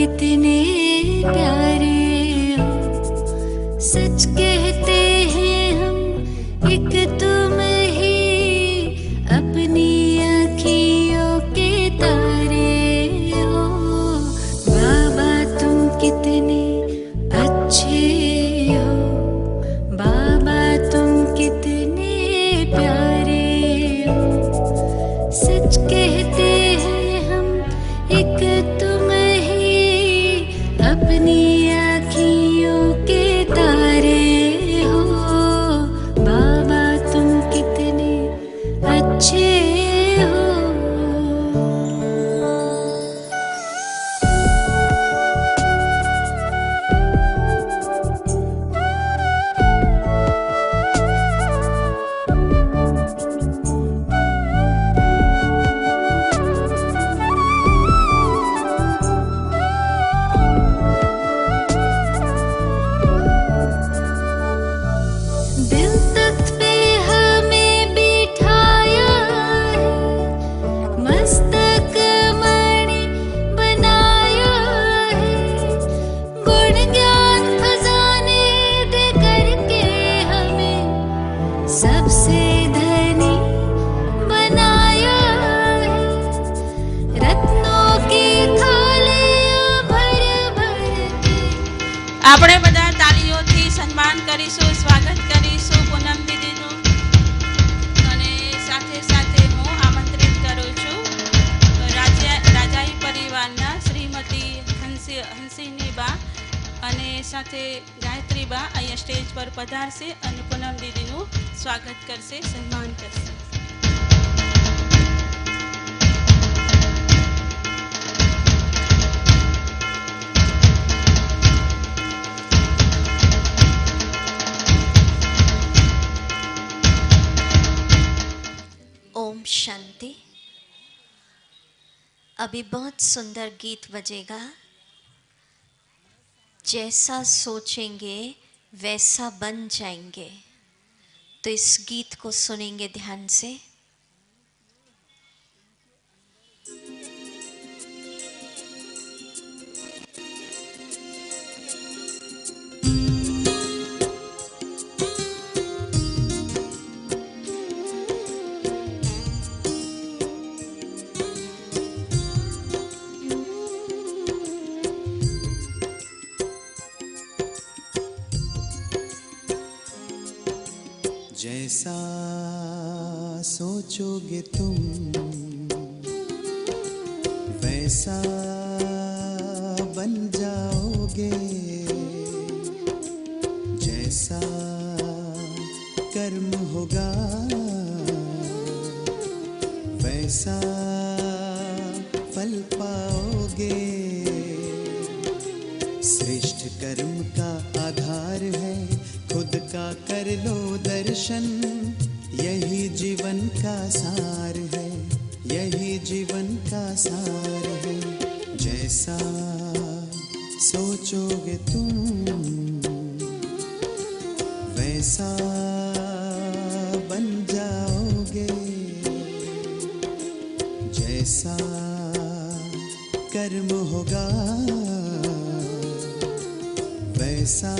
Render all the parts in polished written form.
कितने प्यारे हो, सच कहते हैं हम एक तुम ही अपनी आँखियों के तारे हो। बाबा तुम कितने अच्छे हो, बाबा तुम कितने प्यारे हो, सच कहते हैं हम एक तुम ही अपनी आँखियों के तारे हो। बाबा तुम कितने अच्छे हो। दिल तख्त पे हमें बिठाया है, मस्तक मणि बनाया है, गुण ज्ञान खजाने दे करके हमें सबसे धनी बनाया है। रत्नों की थालियां भर भर के આપણે બધા તાળીઓથી સન્માન કરીશું, સ્વાગત કરીશું પૂનમ દીદીનું. અને સાથે સાથે હું આમંત્રિત કરું છું રાજાઈ પરિવારના શ્રીમતી હંસિની બા અને સાથે ગાયત્રી બા અહીંયા સ્ટેજ પર પધારશે અને પૂનમ દીદીનું સ્વાગત કરશે, સન્માન કરશે. ओम शांति। अभी बहुत सुंदर गीत बजेगा। जैसा सोचेंगे वैसा बन जाएंगे। तो इस गीत को सुनेंगे ध्यान से। जैसा सोचोगे तुम वैसा बन जाओगे, जैसा कर्म होगा वैसा फल पाओगे। श्रेष्ठ कर्म का आधार है खुद का कर लो दर्शन, यही जीवन का सार है, यही जीवन का सार है। जैसा सोचोगे तुम वैसा बन जाओगे, जैसा कर्म होगा वैसा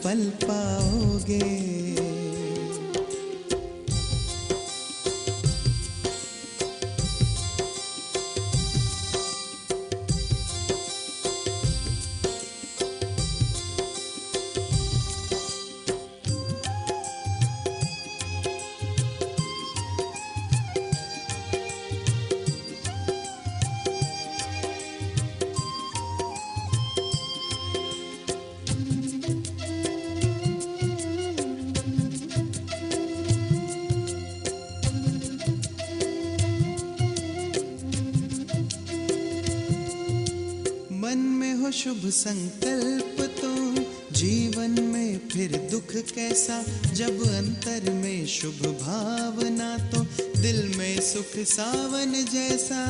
फल पाओगे। शुभ संकल्प तो जीवन में फिर दुख कैसा, जब अंतर में शुभ भावना तो दिल में सुख सावन जैसा।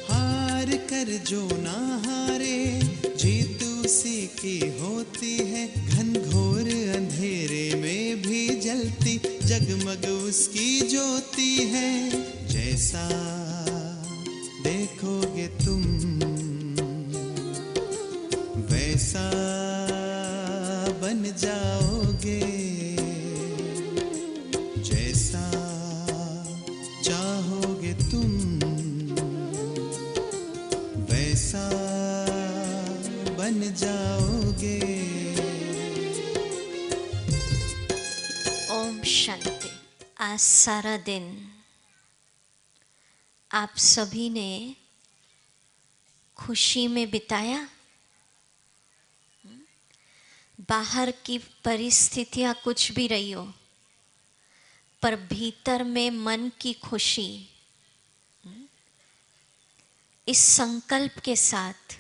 हार कर जो ना हारे जीत उसी की होती है, घनघोर अंधेरे में भी जलती जगमग उसकी ज्योति है। जैसा देखोगे तुम वैसा बन जाओगे, जैसा चाहोगे तुम वैसा बन जाओगे। ओम शांति। आज सारा दिन आप सभी ने खुशी में बिताया। बाहर की परिस्थितियां कुछ भी रही हो, पर भीतर में मन की खुशी, इस संकल्प के साथ,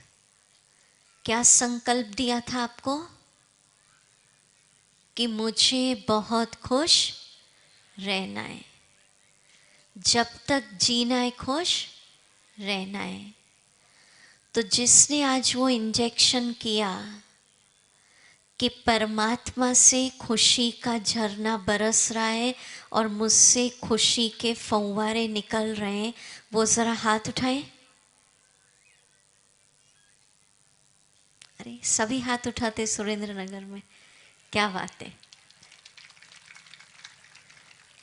क्या संकल्प दिया था आपको कि मुझे बहुत खुश रहना है, जब तक जीना है खुश रहना है। तो जिसने आज वो इंजेक्शन किया कि परमात्मा से खुशी का झरना बरस रहा है और मुझसे खुशी के फव्वारे निकल रहे हैं, वो ज़रा हाथ उठाए। अरे सभी हाथ उठाते सुरेंद्र नगर में, क्या बात है।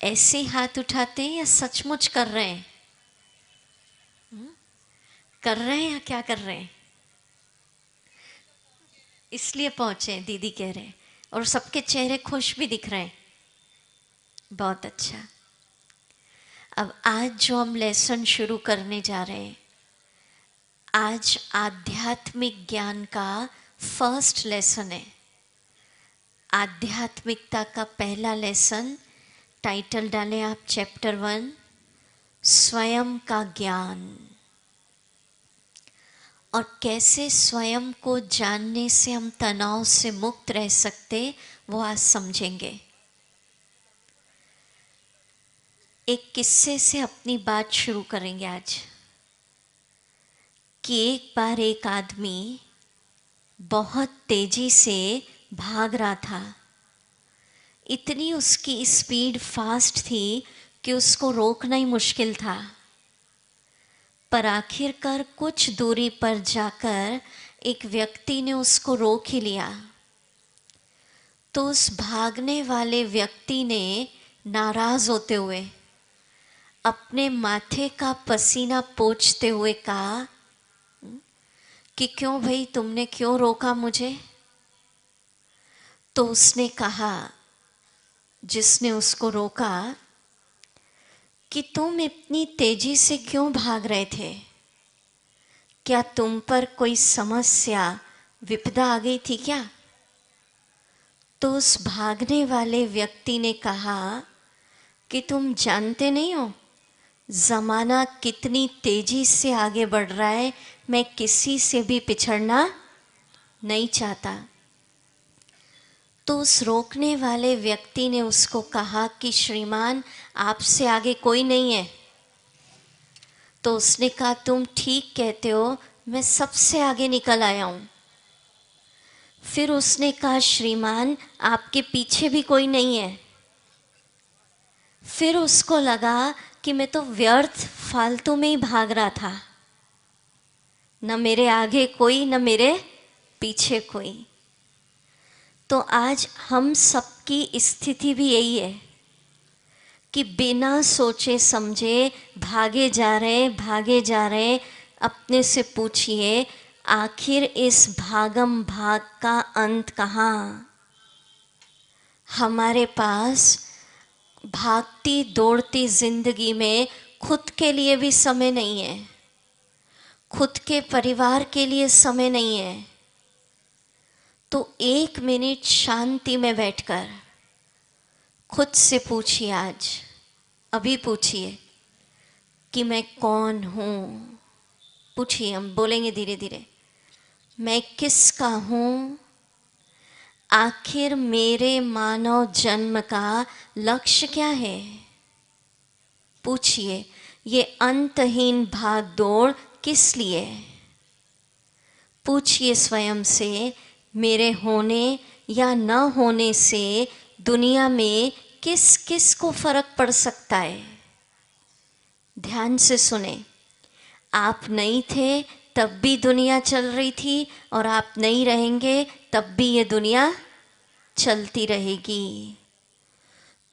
ऐसे हाथ उठाते हैं या सचमुच कर रहे हैं? कर रहे हैं या क्या कर रहे हैं? इसलिए पहुंचे दीदी कह रहे हैं, और सबके चेहरे खुश भी दिख रहे हैं। बहुत अच्छा। अब आज जो हम लेसन शुरू करने जा रहे हैं, आज आध्यात्मिक ज्ञान का फर्स्ट लेसन है। आध्यात्मिकता का पहला लेसन, टाइटल डालें आप चैप्टर 1, स्वयं का ज्ञान। और कैसे स्वयं को जानने से हम तनाव से मुक्त रह सकते, वो आज समझेंगे। एक किस्से से अपनी बात शुरू करेंगे आज। कि एक बार एक आदमी बहुत तेजी से भाग रहा था। इतनी उसकी स्पीड फास्ट थी कि उसको रोकना ही मुश्किल था। पर आखिरकार कुछ दूरी पर जाकर एक व्यक्ति ने उसको रोक ही लिया। तो उस भागने वाले व्यक्ति ने नाराज होते हुए अपने माथे का पसीना पोंछते हुए कहा कि क्यों भाई, तुमने क्यों रोका मुझे? तो उसने कहा, जिसने उसको रोका, कि तुम इतनी तेजी से क्यों भाग रहे थे? क्या तुम पर कोई समस्या, विपदा आ गई थी क्या? तो उस भागने वाले व्यक्ति ने कहा कि तुम जानते नहीं हो ज़माना कितनी तेजी से आगे बढ़ रहा है, मैं किसी से भी पिछड़ना नहीं चाहता। तो उस रोकने वाले व्यक्ति ने उसको कहा कि श्रीमान, आपसे आगे कोई नहीं है। तो उसने कहा, तुम ठीक कहते हो, मैं सबसे आगे निकल आया हूँ। फिर उसने कहा, श्रीमान आपके पीछे भी कोई नहीं है। फिर उसको लगा कि मैं तो व्यर्थ फालतू में ही भाग रहा था, न मेरे आगे कोई न मेरे पीछे कोई। तो आज हम सबकी स्थिति भी यही है कि बिना सोचे समझे भागे जा रहे। अपने से पूछिए, आखिर इस भागम भाग का अंत कहाँ? हमारे पास भागती दौड़ती जिंदगी में खुद के लिए भी समय नहीं है, खुद के परिवार के लिए समय नहीं है। तो 1 मिनट शांति में बैठकर खुद से पूछिए, आज अभी पूछिए कि मैं कौन हूँ। पूछिए, हम बोलेंगे धीरे धीरे, मैं किसका हूँ? आखिर मेरे मानव जन्म का लक्ष्य क्या है? पूछिए, ये अंतहीन भाग दौड़ किस लिए? पूछिए स्वयं से, मेरे होने या न होने से दुनिया में किस किस को फर्क पड़ सकता है? ध्यान से सुने। आप नहीं थे तब भी दुनिया चल रही थी, और आप नहीं रहेंगे तब भी ये दुनिया चलती रहेगी।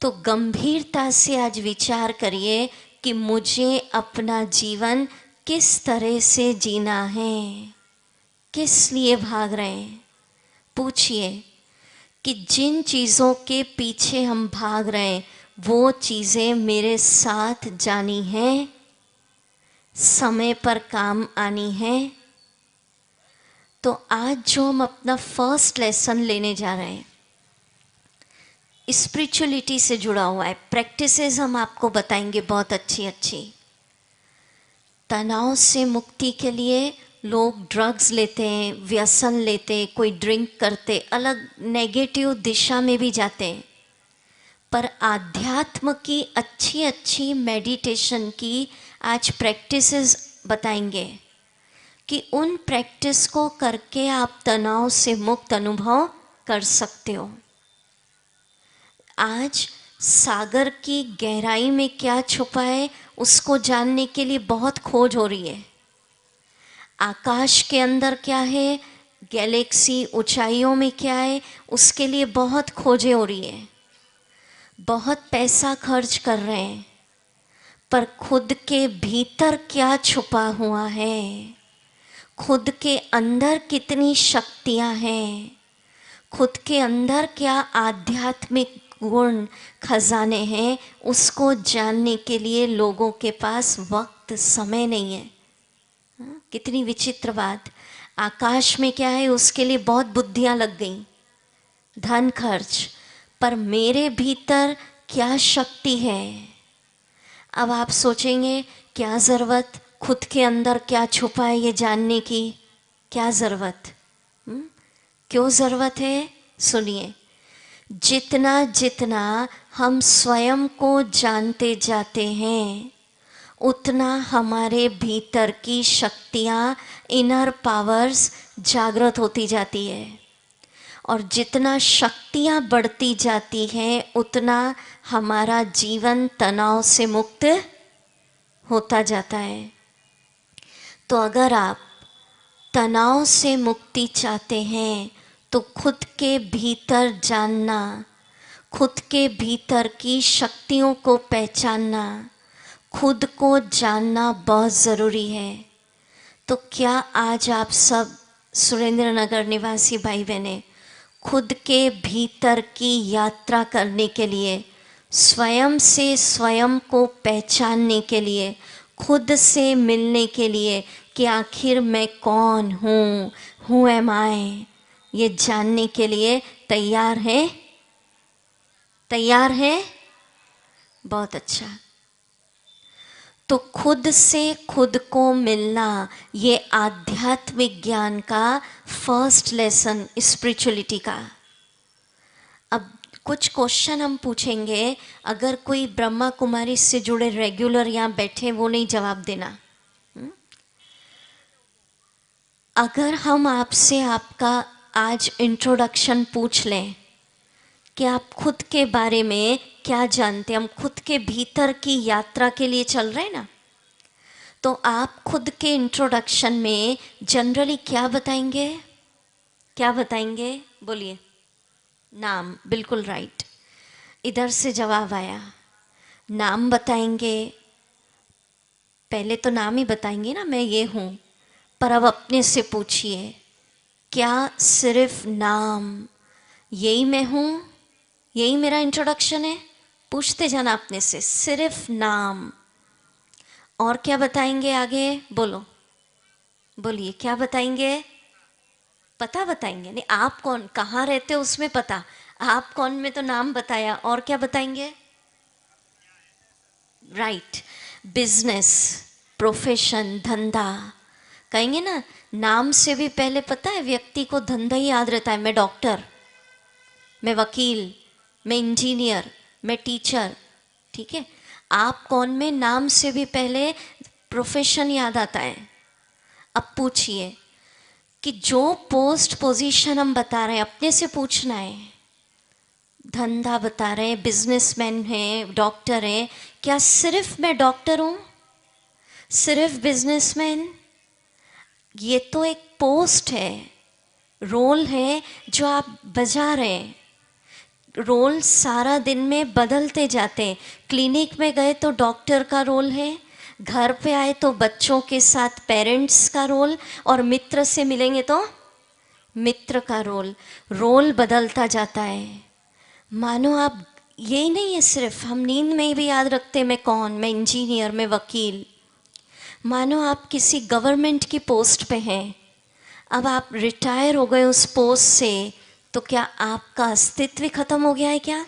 तो गंभीरता से आज विचार करिए कि मुझे अपना जीवन किस तरह से जीना है, किस लिए भाग रहे हैं। पूछिए कि जिन चीज़ों के पीछे हम भाग रहे हैं वो चीज़ें मेरे साथ जानी हैं, समय पर काम आनी है। तो आज जो हम अपना फर्स्ट लेसन लेने जा रहे हैं स्पिरिचुअलिटी से जुड़ा हुआ है। प्रैक्टिसेस हम आपको बताएंगे बहुत अच्छी अच्छी। तनाव से मुक्ति के लिए लोग ड्रग्स लेते हैं, व्यसन लेते हैं, कोई ड्रिंक करते, अलग नेगेटिव दिशा में भी जाते हैं। पर आध्यात्म की अच्छी अच्छी मेडिटेशन की आज प्रैक्टिसेस बताएंगे कि उन प्रैक्टिस को करके आप तनाव से मुक्त अनुभव कर सकते हो। आज सागर की गहराई में क्या छुपा है उसको जानने के लिए बहुत खोज हो रही है। आकाश के अंदर क्या है, गैलेक्सी ऊंचाइयों में क्या है, उसके लिए बहुत खोजें हो रही है। बहुत पैसा खर्च कर रहे हैं, पर खुद के भीतर क्या छुपा हुआ है, खुद के अंदर कितनी शक्तियां हैं, खुद के अंदर क्या आध्यात्मिक गुण खजाने हैं, उसको जानने के लिए लोगों के पास वक्त समय नहीं है। कितनी विचित्र बात। आकाश में क्या है उसके लिए बहुत बुद्धियां लग गई, धन खर्च, पर मेरे भीतर क्या शक्ति है। अब आप सोचेंगे क्या ज़रूरत, खुद के अंदर क्या छुपा है ये जानने की क्या ज़रूरत। क्यों ज़रूरत है? सुनिए, जितना जितना हम स्वयं को जानते जाते हैं उतना हमारे भीतर की शक्तियाँ, इनर पावर्स जागृत होती जाती है, और जितना शक्तियाँ बढ़ती जाती हैं उतना हमारा जीवन तनाव से मुक्त होता जाता है। तो अगर आप तनाव से मुक्ति चाहते हैं तो खुद के भीतर जानना, खुद के भीतर की शक्तियों को पहचानना, खुद को जानना बहुत ज़रूरी है। तो क्या आज आप सब सुरेंद्र नगर निवासी भाई बहनें खुद के भीतर की यात्रा करने के लिए, स्वयं से स्वयं को पहचानने के लिए, खुद से मिलने के लिए कि आखिर मैं कौन हूँ, हु एम आई, ये जानने के लिए तैयार हैं? तैयार हैं? बहुत अच्छा। तो खुद से खुद को मिलना, ये आध्यात्मिक ज्ञान का फर्स्ट लेसन स्पिरिचुअलिटी का। अब कुछ क्वेश्चन हम पूछेंगे, अगर कोई ब्रह्मा कुमारी से जुड़े रेगुलर यहाँ बैठे वो नहीं जवाब देना। अगर हम आपसे आपका आज इंट्रोडक्शन पूछ लें कि आप खुद के बारे में क्या जानते हैं, हम खुद के भीतर की यात्रा के लिए चल रहे हैं ना, तो आप खुद के इंट्रोडक्शन में जनरली क्या बताएंगे? क्या बताएंगे? बोलिए। नाम, बिल्कुल राइट। इधर से जवाब आया, नाम बताएंगे। पहले तो नाम ही बताएंगे ना, मैं ये हूँ। पर अब अपने से पूछिए, क्या सिर्फ नाम, यही मैं हूँ, यही मेरा इंट्रोडक्शन है? पूछते जाना अपने से, सिर्फ नाम। और क्या बताएंगे आगे? बोलो, बोलिए, क्या बताएंगे? पता बताएंगे? नहीं, आप कौन, कहाँ रहते हो उसमें पता, आप कौन में तो नाम बताया। और क्या बताएंगे? राइट, बिजनेस, प्रोफेशन, धंधा। कहेंगे ना, नाम से भी पहले पता है व्यक्ति को धंधा ही याद रहता है। मैं डॉक्टर, मैं वकील, मैं इंजीनियर, मैं टीचर। ठीक है, आप कौन में नाम से भी पहले प्रोफेशन याद आता है। अब पूछिए कि जो पोस्ट पोजीशन हम बता रहे हैं, अपने से पूछना है, धंधा बता रहे हैं, बिजनेसमैन हैं, डॉक्टर हैं। क्या सिर्फ मैं डॉक्टर हूँ, सिर्फ बिजनेसमैन? ये तो एक पोस्ट है, रोल है जो आप बजा रहे हैं। रोल सारा दिन में बदलते जाते हैं। क्लिनिक में गए तो डॉक्टर का रोल है, घर पे आए तो बच्चों के साथ पेरेंट्स का रोल, और मित्र से मिलेंगे तो मित्र का रोल बदलता जाता है। मानो आप, यही नहीं है सिर्फ, हम नींद में भी याद रखते मैं कौन, मैं इंजीनियर, मैं वकील। मानो आप किसी गवर्नमेंट की पोस्ट पे हैं, अब आप रिटायर हो गए उस पोस्ट से, तो क्या आपका अस्तित्व खत्म हो गया है क्या?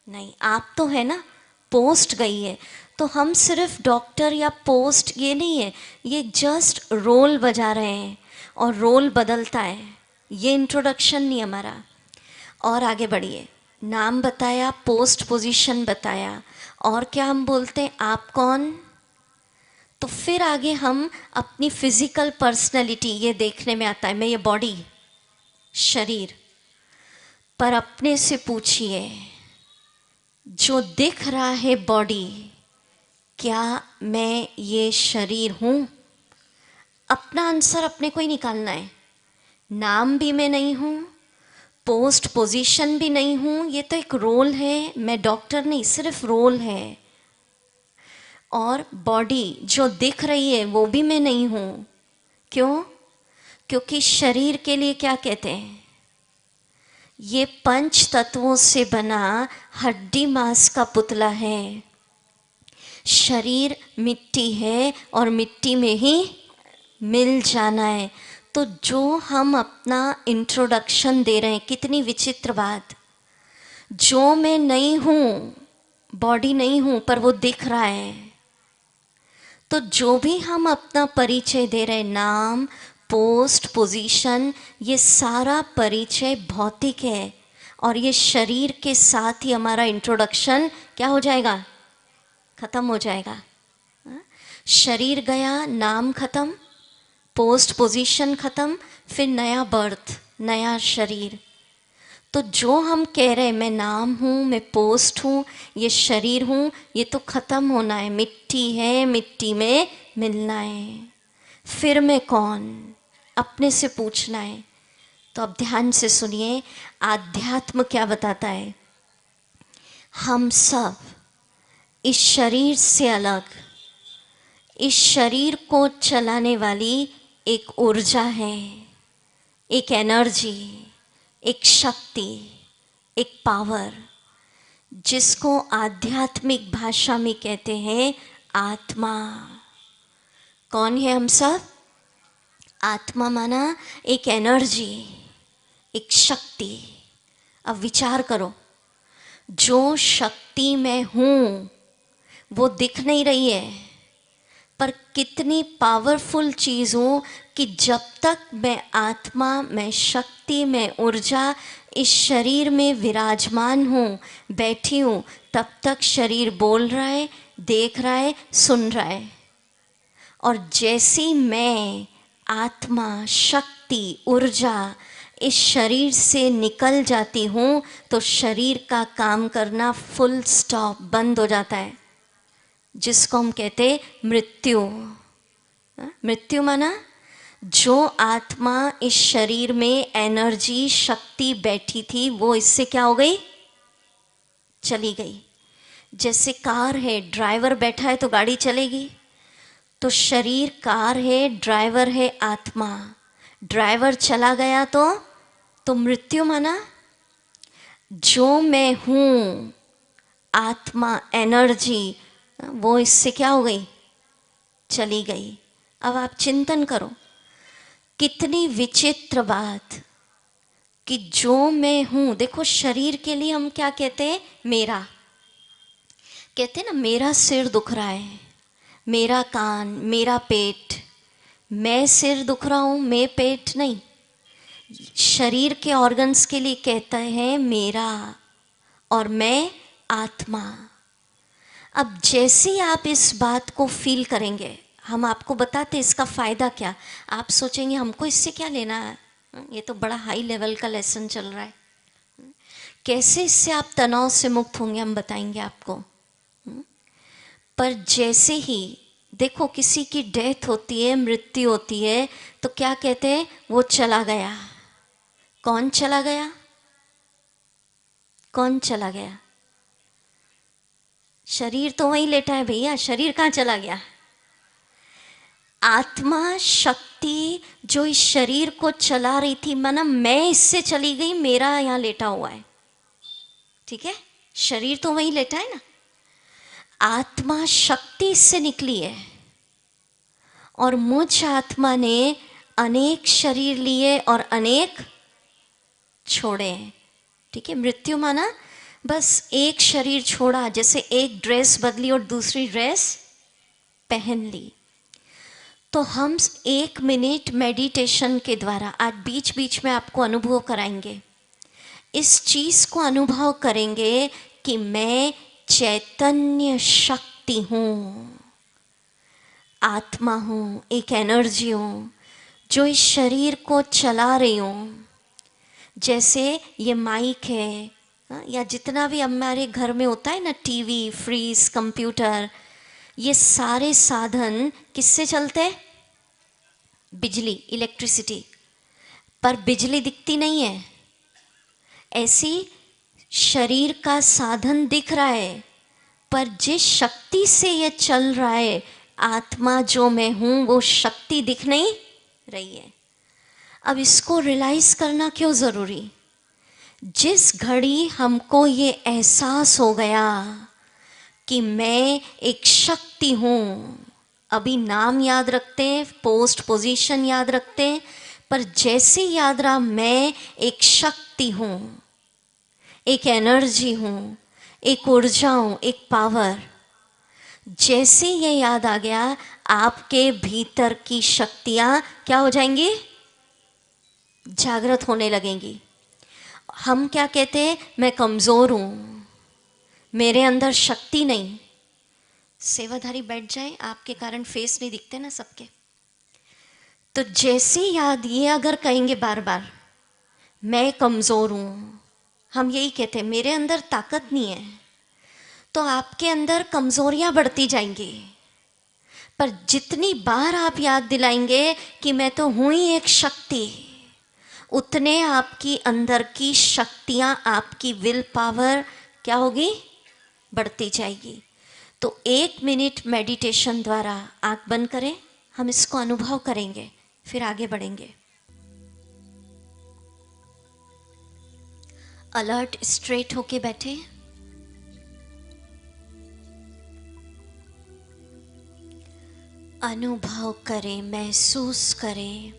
नहीं, आप तो है ना, पोस्ट गई है। तो हम सिर्फ डॉक्टर या पोस्ट ये नहीं है, ये जस्ट रोल बजा रहे हैं और रोल बदलता है। ये इंट्रोडक्शन नहीं हमारा। और आगे बढ़िए, नाम बताया, पोस्ट पोजीशन बताया, और क्या हम बोलते हैं, आप कौन? तो फिर आगे हम अपनी फिजिकल पर्सनैलिटी ये देखने में आता है, मैं ये बॉडी, शरीर। पर अपने से पूछिए, जो दिख रहा है बॉडी, क्या मैं ये शरीर हूँ? अपना आंसर अपने को ही निकालना है। नाम भी मैं नहीं हूँ, पोस्ट पोजीशन भी नहीं हूँ, ये तो एक रोल है, मैं डॉक्टर नहीं, सिर्फ रोल है। और बॉडी जो दिख रही है वो भी मैं नहीं हूँ। क्यों? क्योंकि शरीर के लिए क्या कहते हैं, ये 5 तत्वों से बना हड्डी मांस का पुतला है। शरीर मिट्टी है और मिट्टी में ही मिल जाना है। तो जो हम अपना इंट्रोडक्शन दे रहे हैं, कितनी विचित्र बात। जो मैं नहीं हूँ, बॉडी नहीं हूँ, पर वो दिख रहा है। तो जो भी हम अपना परिचय दे रहे हैं, नाम, पोस्ट, पोजीशन, ये सारा परिचय भौतिक है। और ये शरीर के साथ ही हमारा इंट्रोडक्शन क्या हो जाएगा, खत्म हो जाएगा। शरीर गया, नाम खत्म, पोस्ट पोजीशन खत्म, फिर नया बर्थ, नया शरीर। तो जो हम कह रहे हैं, मैं नाम हूँ, मैं पोस्ट हूँ, ये शरीर हूँ, ये तो ख़त्म होना है। मिट्टी है, मिट्टी में मिलना है। फिर मैं कौन, अपने से पूछना है। तो अब ध्यान से सुनिए, आध्यात्म क्या बताता है। हम सब इस शरीर से अलग, इस शरीर को चलाने वाली एक ऊर्जा है, एक एनर्जी, एक शक्ति, एक पावर, जिसको आध्यात्मिक भाषा में कहते हैं आत्मा। कौन है हम सब? आत्मा माना एक एनर्जी, एक शक्ति। अब विचार करो, जो शक्ति मैं हूँ वो दिख नहीं रही है, पर कितनी पावरफुल चीज़ हूँ कि जब तक मैं आत्मा, मैं शक्ति, मैं ऊर्जा इस शरीर में विराजमान हूँ, बैठी हूँ, तब तक शरीर बोल रहा है, देख रहा है, सुन रहा है। और जैसी मैं आत्मा, शक्ति, ऊर्जा इस शरीर से निकल जाती हूँ, तो शरीर का काम करना फुल स्टॉप, बंद हो जाता है, जिसको हम कहते मृत्यु। मृत्यु माना जो आत्मा इस शरीर में एनर्जी, शक्ति बैठी थी, वो इससे क्या हो गई, चली गई। जैसे कार है, ड्राइवर बैठा है तो गाड़ी चलेगी। तो शरीर कार है, ड्राइवर है आत्मा। ड्राइवर चला गया तो मृत्यु माना जो मैं हूँ, आत्मा, एनर्जी, वो इससे क्या हो गई, चली गई। अब आप चिंतन करो, कितनी विचित्र बात कि जो मैं हूँ, देखो शरीर के लिए हम क्या कहते हैं, मेरा। कहते हैं ना, मेरा सिर दुख रहा है, मेरा कान, मेरा पेट। मैं सिर दुख रहा हूँ, मैं पेट नहीं। शरीर के ऑर्गन्स के लिए कहता है मेरा, और मैं आत्मा। अब जैसे ही आप इस बात को फील करेंगे, हम आपको बताते इसका फ़ायदा क्या। आप सोचेंगे हमको इससे क्या लेना है, ये तो बड़ा हाई लेवल का लेसन चल रहा है। कैसे इससे आप तनाव से मुक्त होंगे हम बताएंगे आपको। पर जैसे ही देखो किसी की डेथ होती है, मृत्यु होती है, तो क्या कहते हैं, वो चला गया। कौन चला गया? कौन चला गया? शरीर तो वहीं लेटा है भैया, शरीर कहाँ चला गया? आत्मा शक्ति जो इस शरीर को चला रही थी, माना मैं इससे चली गई, मेरा यहाँ लेटा हुआ है, ठीक है, शरीर तो वहीं लेटा है ना। आत्मा शक्ति इससे निकली है और मुझ आत्मा ने अनेक शरीर लिए और अनेक छोड़े हैं, ठीक है। मृत्यु माना बस एक शरीर छोड़ा, जैसे एक ड्रेस बदली और दूसरी ड्रेस पहन ली। तो हम 1 मिनट मेडिटेशन के द्वारा आज बीच बीच में आपको अनुभव कराएंगे, इस चीज को अनुभव करेंगे कि मैं चैतन्य शक्ति हूँ, आत्मा हूँ, एक एनर्जी हूँ जो इस शरीर को चला रही हूँ। जैसे ये माइक है या जितना भी हमारे घर में होता है ना, टीवी, फ्रीज, कंप्यूटर, ये सारे साधन किससे चलते हैं? बिजली, इलेक्ट्रिसिटी। पर बिजली दिखती नहीं है, ऐसी शरीर का साधन दिख रहा है, पर जिस शक्ति से ये चल रहा है, आत्मा जो मैं हूँ, वो शक्ति दिख नहीं रही है। अब इसको रियलाइज करना क्यों ज़रूरी? जिस घड़ी हमको ये एहसास हो गया कि मैं एक शक्ति हूँ, अभी नाम याद रखते हैं, पोस्ट पोजीशन याद रखते हैं, पर जैसे याद रहा मैं एक शक्ति हूँ, एक एनर्जी हूँ, एक ऊर्जा हूँ, एक पावर, जैसे ये याद आ गया, आपके भीतर की शक्तियाँ क्या हो जाएंगी? जागृत होने लगेंगी। हम क्या कहते हैं? मैं कमज़ोर हूँ, मेरे अंदर शक्ति नहीं। सेवाधारी बैठ जाए, आपके कारण फेस नहीं दिखते ना सबके। तो जैसे याद ये अगर कहेंगे बार बार, मैं कमज़ोर हूँ, हम यही कहते हैं मेरे अंदर ताकत नहीं है, तो आपके अंदर कमज़ोरियाँ बढ़ती जाएंगी। पर जितनी बार आप याद दिलाएंगे कि मैं तो हूँ ही एक शक्ति, उतने आपकी अंदर की शक्तियाँ, आपकी विल पावर क्या होगी? बढ़ती जाएगी। तो 1 मिनट मेडिटेशन द्वारा आँख बंद करें, हम इसको अनुभव करेंगे, फिर आगे बढ़ेंगे। अलर्ट, स्ट्रेट होके बैठे। अनुभव करें, महसूस करें,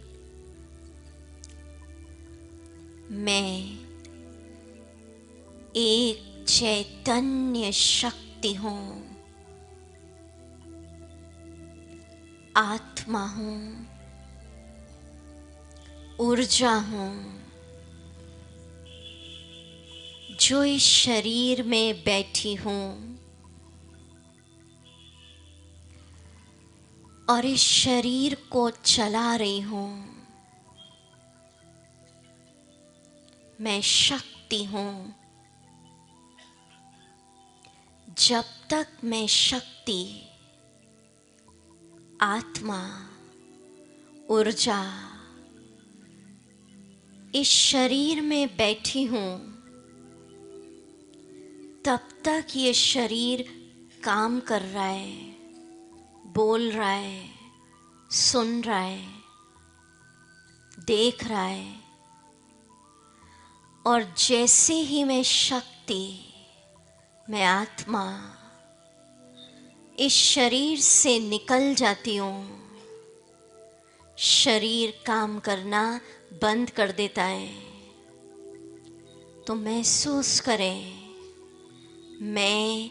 मैं एक चैतन्य शक्ति हूँ, आत्मा हूँ, ऊर्जा हूँ, जो इस शरीर में बैठी हूँ और इस शरीर को चला रही हूँ। मैं शक्ति हूँ। जब तक मैं शक्ति, आत्मा, ऊर्जा इस शरीर में बैठी हूँ, तब तक ये शरीर काम कर रहा है, बोल रहा है, सुन रहा है, देख रहा है। और जैसे ही मैं शक्ति, मैं आत्मा इस शरीर से निकल जाती हूँ, शरीर काम करना बंद कर देता है। तो महसूस करें, मैं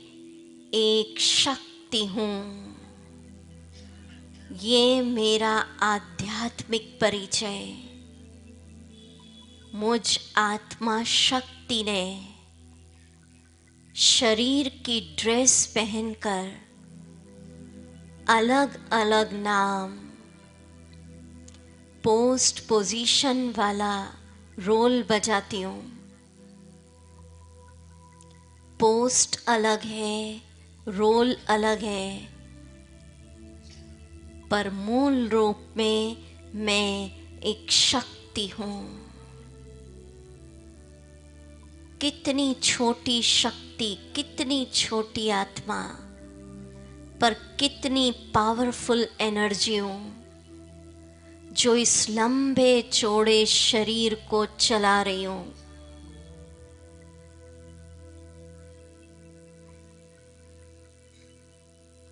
एक शक्ति हूँ। ये मेरा आध्यात्मिक परिचय। मुझ आत्मा शक्ति ने शरीर की ड्रेस पहनकर अलग अलग नाम, पोस्ट पोजीशन वाला रोल बजाती हूँ। पोस्ट अलग है, रोल अलग है, पर मूल रूप में मैं एक शक्ति हूं। कितनी छोटी शक्ति, कितनी छोटी आत्मा, पर कितनी पावरफुल एनर्जी हूं, जो इस लंबे चौड़े शरीर को चला रही हूं।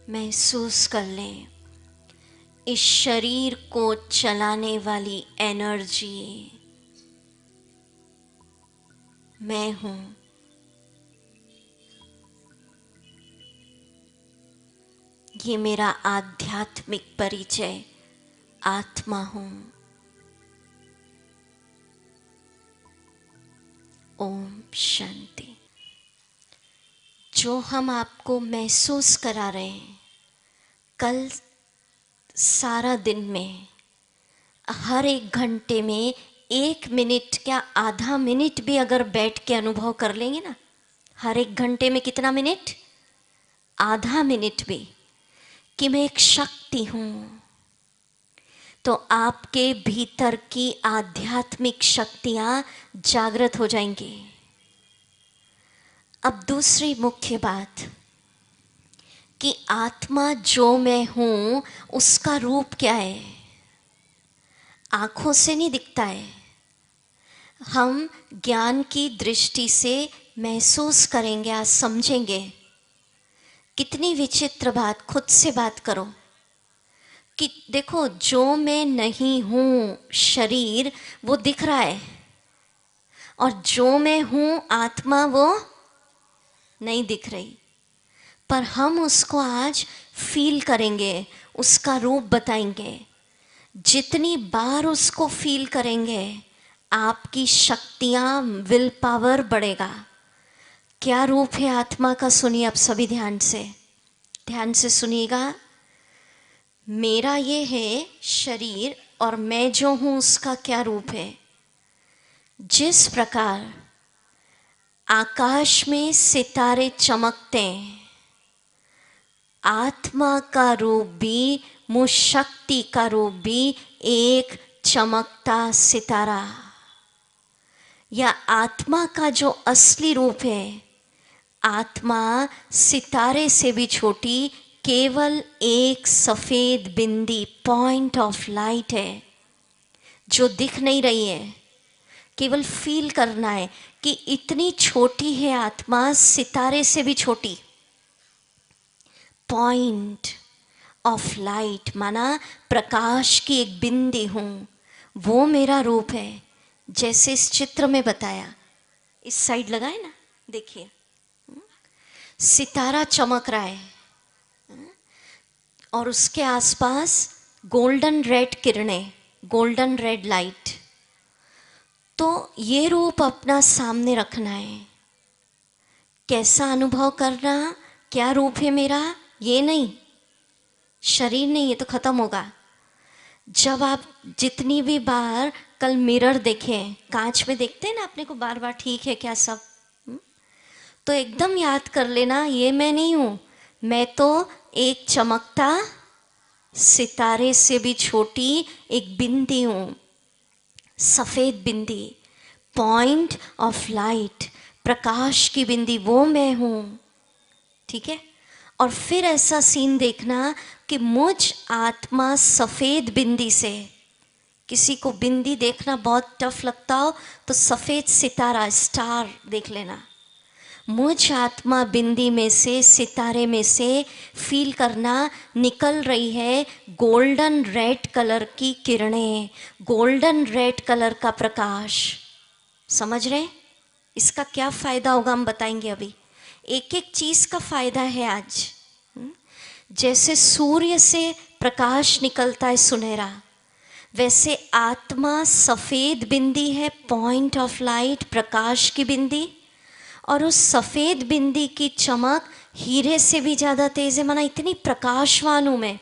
महसूस कर लें, इस शरीर को चलाने वाली एनर्जी मैं हूं। ये मेरा आध्यात्मिक परिचय आत्मा हूं। ओम शांति। जो हम आपको महसूस करा रहे हैं, कल सारा दिन में, हर एक घंटे में 1 मिनट क्या आधा मिनट भी अगर बैठ के अनुभव कर लेंगे ना, हर एक घंटे में कितना मिनट, आधा मिनट भी, कि मैं एक शक्ति हूं, तो आपके भीतर की आध्यात्मिक शक्तियां जागृत हो जाएंगी। अब दूसरी मुख्य बात कि आत्मा जो मैं हूं उसका रूप क्या है। आंखों से नहीं दिखता है, हम ज्ञान की दृष्टि से महसूस करेंगे, आज समझेंगे। कितनी विचित्र बात, खुद से बात करो कि देखो, जो मैं नहीं हूं शरीर, वो दिख रहा है, और जो मैं हूं आत्मा, वो नहीं दिख रही। पर हम उसको आज फील करेंगे, उसका रूप बताएंगे। जितनी बार उसको फील करेंगे, आपकी शक्तियां, विल पावर बढ़ेगा। क्या रूप है आत्मा का, सुनिए आप सभी ध्यान से सुनिएगा। मेरा ये है शरीर, और मैं जो हूं उसका क्या रूप है। जिस प्रकार आकाश में सितारे चमकते हैं, आत्मा का रूप भी, मुझ शक्ति का रूप भी एक चमकता सितारा, या आत्मा का जो असली रूप है, आत्मा सितारे से भी छोटी, केवल एक सफेद बिंदी, पॉइंट ऑफ लाइट है, जो दिख नहीं रही है। केवल फील करना है कि इतनी छोटी है आत्मा, सितारे से भी छोटी। पॉइंट ऑफ लाइट माना प्रकाश की एक बिंदी हूं, वो मेरा रूप है। जैसे इस चित्र में बताया, इस साइड लगा है ना, देखिए सितारा चमक रहा है, और उसके आसपास गोल्डन रेड किरणें, गोल्डन रेड लाइट। तो ये रूप अपना सामने रखना है। कैसा अनुभव करना, क्या रूप है मेरा, ये नहीं, शरीर नहीं, ये तो खत्म होगा। जब आप जितनी भी बार कल मिरर देखें, कांच में देखते हैं ना अपने को बार बार, ठीक है क्या सब, तो एकदम याद कर लेना, ये मैं नहीं हूं, मैं तो एक चमकता सितारे से भी छोटी एक बिंदी हूं, सफेद बिंदी, पॉइंट ऑफ लाइट, प्रकाश की बिंदी, वो मैं हूं। ठीक है। और फिर ऐसा सीन देखना कि मुझ आत्मा सफेद बिंदी से, किसी को बिंदी देखना बहुत टफ लगता हो तो सफेद सितारा, स्टार देख लेना। मुझ आत्मा बिंदी में से, सितारे में से फील करना, निकल रही है गोल्डन रेड कलर की किरणें, गोल्डन रेड कलर का प्रकाश। समझ रहे? इसका क्या फायदा होगा हम बताएंगे अभी। एक एक चीज का फायदा है आज। जैसे सूर्य से प्रकाश निकलता है सुनहरा, वैसे आत्मा सफेद बिंदी है, पॉइंट ऑफ लाइट, प्रकाश की बिंदी। और उस सफेद बिंदी की चमक हीरे से भी ज्यादा तेज है, माना इतनी प्रकाशवान हूं मैं।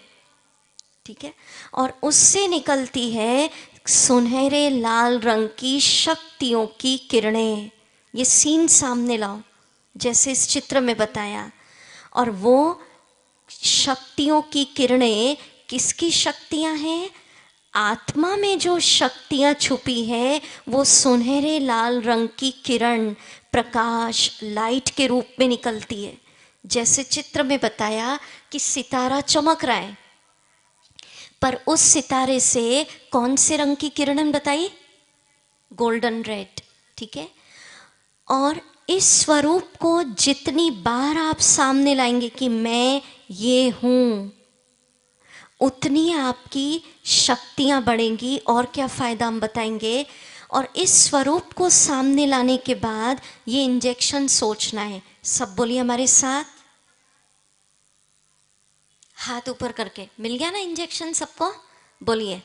ठीक है। और उससे निकलती है सुनहरे लाल रंग की शक्तियों की किरणें। ये सीन सामने लाओ, जैसे इस चित्र में बताया। और वो शक्तियों की किरणें किसकी शक्तियां हैं? आत्मा में जो शक्तियां छुपी है वो सुनहरे लाल रंग की किरण, प्रकाश, लाइट के रूप में निकलती है। जैसे चित्र में बताया कि सितारा चमक रहा है, पर उस सितारे से कौन से रंग की किरणें बताई? गोल्डन रेड, ठीक है। और इस स्वरूप को जितनी बार आप सामने लाएंगे कि मैं ये हूँ, उतनी आपकी शक्तियाँ बढ़ेंगी। और क्या फ़ायदा हम बताएंगे। और इस स्वरूप को सामने लाने के बाद ये इंजेक्शन सोचना है। सब बोलिए हमारे साथ, हाथ ऊपर करके। मिल गया ना इंजेक्शन सबको? बोलिए,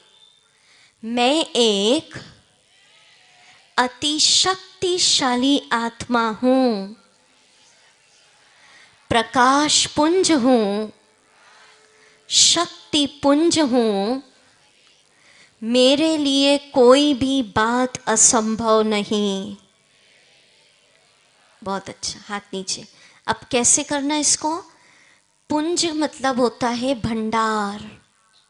मैं एक अति शक्तिशाली आत्मा हूँ, प्रकाश पुंज हूँ, शक्ति पुंज हूँ, मेरे लिए कोई भी बात असंभव नहीं। बहुत अच्छा, हाथ नीचे। अब कैसे करना है इसको? पुंज मतलब होता है भंडार।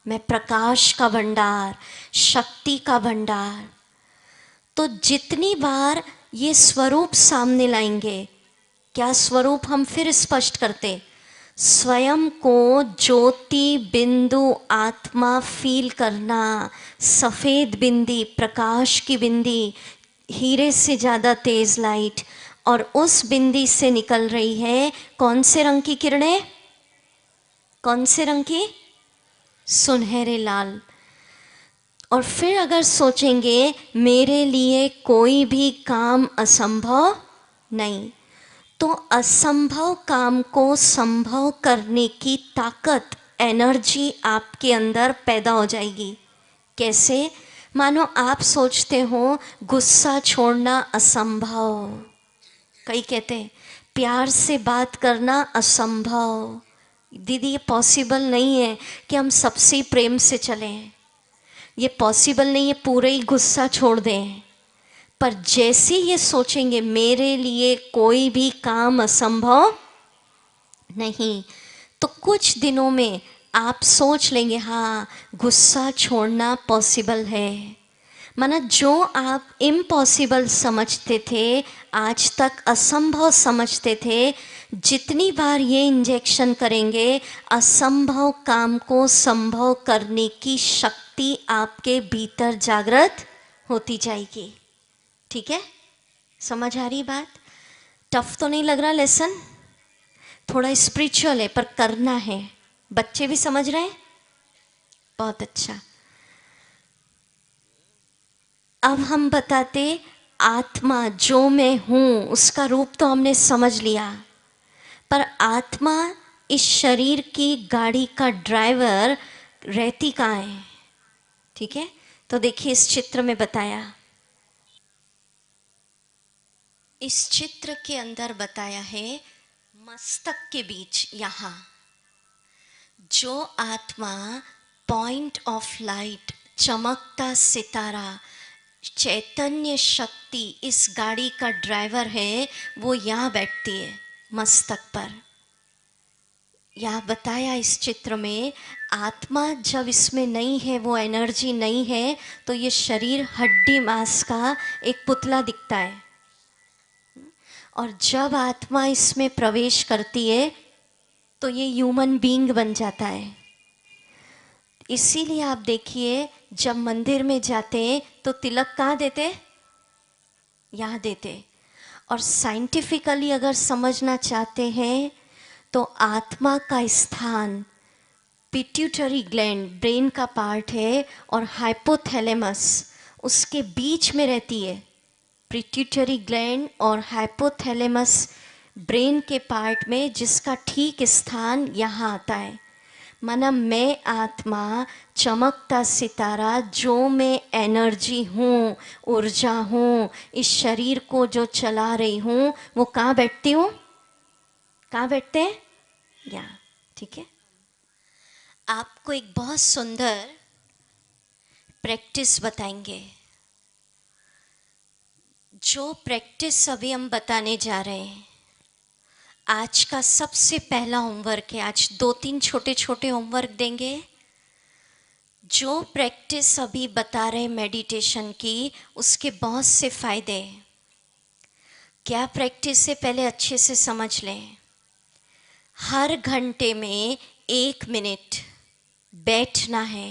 मैं प्रकाश का भंडार, शक्ति का भंडार। तो जितनी बार ये स्वरूप सामने लाएंगे, क्या स्वरूप हम फिर स्पष्ट करते? स्वयं को ज्योति बिंदु आत्मा फील करना, सफ़ेद बिंदी, प्रकाश की बिंदी, हीरे से ज़्यादा तेज़ लाइट, और उस बिंदी से निकल रही है कौन से रंग की किरणें? कौन से रंग की? सुनहरे लाल। और फिर अगर सोचेंगे मेरे लिए कोई भी काम असंभव नहीं, तो असंभव काम को संभव करने की ताकत, एनर्जी आपके अंदर पैदा हो जाएगी। कैसे? मानो आप सोचते हो गुस्सा छोड़ना असंभव, कई कहते हैं प्यार से बात करना असंभव। दीदी ये पॉसिबल नहीं है कि हम सबसे प्रेम से चलें, ये पॉसिबल नहीं है पूरे ही गुस्सा छोड़ दें। पर जैसे ये सोचेंगे मेरे लिए कोई भी काम असंभव नहीं, तो कुछ दिनों में आप सोच लेंगे हाँ गुस्सा छोड़ना पॉसिबल है। माना जो आप इम्पॉसिबल समझते थे, आज तक असंभव समझते थे, जितनी बार ये इंजेक्शन करेंगे असंभव काम को संभव करने की शक्ति आपके भीतर जागृत होती जाएगी। ठीक है? समझ आ रही बात? टफ तो नहीं लग रहा लेसन? थोड़ा स्पिरिचुअल है पर करना है। बच्चे भी समझ रहे हैं? बहुत अच्छा। अब हम बताते आत्मा जो मैं हूँ उसका रूप तो हमने समझ लिया, पर आत्मा इस शरीर की गाड़ी का ड्राइवर रहती कहाँ है? ठीक है, तो देखिए इस चित्र में बताया, इस चित्र के अंदर बताया है मस्तक के बीच यहाँ जो आत्मा पॉइंट ऑफ लाइट, चमकता सितारा, चैतन्य शक्ति इस गाड़ी का ड्राइवर है, वो यहाँ बैठती है मस्तक पर। यहाँ बताया इस चित्र में आत्मा जब इसमें नहीं है, वो एनर्जी नहीं है, तो ये शरीर हड्डी मांस का एक पुतला दिखता है। और जब आत्मा इसमें प्रवेश करती है तो ये ह्यूमन बीइंग बन जाता है। इसीलिए आप देखिए जब मंदिर में जाते तो तिलक कहाँ देते? यहाँ देते। और साइंटिफिकली अगर समझना चाहते हैं तो आत्मा का स्थान पिट्यूटरी ग्लैंड, ब्रेन का पार्ट है, और हाइपोथैलेमस उसके बीच में रहती है। पिट्यूटरी ग्लैंड और हाइपोथैलेमस ब्रेन के पार्ट में, जिसका ठीक स्थान यहाँ आता है। माना मैं आत्मा, चमकता सितारा, जो मैं एनर्जी हूँ, ऊर्जा हूँ, इस शरीर को जो चला रही हूँ, वो कहाँ बैठती हूँ? कहाँ बैठते हैं? यहाँ। ठीक है, आपको एक बहुत सुंदर प्रैक्टिस बताएंगे। जो प्रैक्टिस अभी हम बताने जा रहे हैं, आज का सबसे पहला होमवर्क है। आज 2-3 छोटे छोटे होमवर्क देंगे। जो प्रैक्टिस अभी बता रहे मेडिटेशन की, उसके बहुत से फायदे। क्या प्रैक्टिस से पहले अच्छे से समझ लें। हर घंटे में 1 मिनट बैठना है।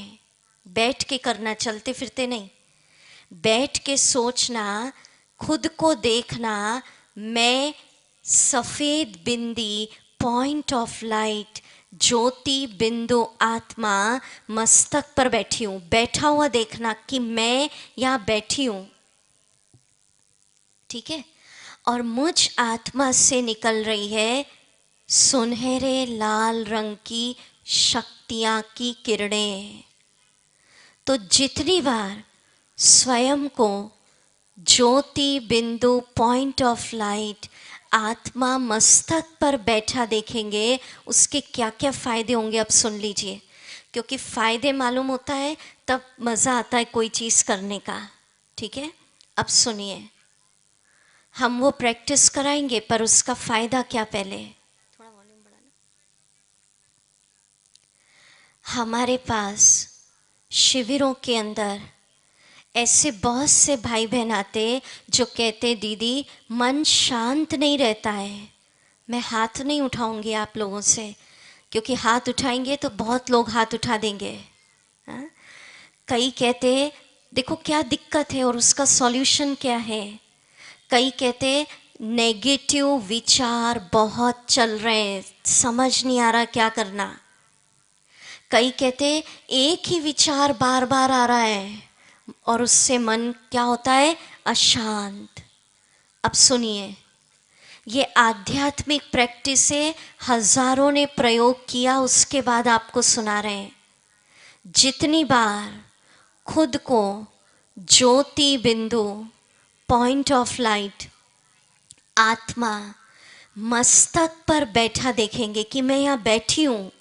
बैठ के करना, चलते फिरते नहीं। बैठ के सोचना, खुद को देखना, मैं सफ़ेद बिंदी, पॉइंट ऑफ लाइट, ज्योति बिंदु आत्मा मस्तक पर बैठी हूँ। बैठा हुआ देखना कि मैं यहाँ बैठी हूँ, ठीक है। और मुझ आत्मा से निकल रही है सुनहरे लाल रंग की शक्तियाँ की किरणें। तो जितनी बार स्वयं को ज्योति बिंदु, पॉइंट ऑफ लाइट, आत्मा मस्तक पर बैठा देखेंगे, उसके क्या क्या फ़ायदे होंगे अब सुन लीजिए। क्योंकि फ़ायदे मालूम होता है तब मज़ा आता है कोई चीज़ करने का, ठीक है। अब सुनिए, हम वो प्रैक्टिस कराएंगे, पर उसका फ़ायदा क्या, पहले थोड़ा वॉल्यूम बढ़ाना। हमारे पास शिविरों के अंदर ऐसे बहुत से भाई बहन आते जो कहते, दीदी मन शांत नहीं रहता है। मैं हाथ नहीं उठाऊंगी आप लोगों से, क्योंकि हाथ उठाएंगे तो बहुत लोग हाथ उठा देंगे। हाँ? कई कहते देखो क्या दिक्कत है और उसका सॉल्यूशन क्या है। कई कहते नेगेटिव विचार बहुत चल रहे हैं, समझ नहीं आ रहा क्या करना। कई कहते एक ही विचार बार बार आ रहा है और उससे मन क्या होता है, अशांत। अब सुनिए, ये आध्यात्मिक प्रैक्टिस से हजारों ने प्रयोग किया, उसके बाद आपको सुना रहे हैं। जितनी बार खुद को ज्योति बिंदु, पॉइंट ऑफ लाइट, आत्मा मस्तक पर बैठा देखेंगे कि मैं यहाँ बैठी हूँ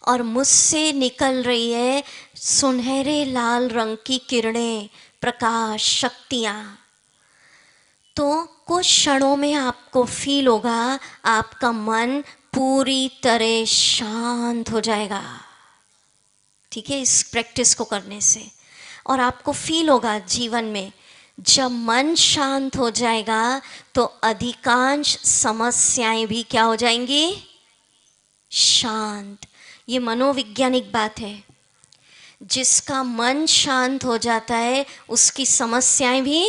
और मुझसे निकल रही है सुनहरे लाल रंग की किरणें, प्रकाश, शक्तियाँ, तो कुछ क्षणों में आपको फील होगा आपका मन पूरी तरह शांत हो जाएगा, ठीक है, इस प्रैक्टिस को करने से। और आपको फील होगा जीवन में जब मन शांत हो जाएगा तो अधिकांश समस्याएं भी क्या हो जाएंगी, शांत। ये मनोवैज्ञानिक बात है। जिसका मन शांत हो जाता है उसकी समस्याएं भी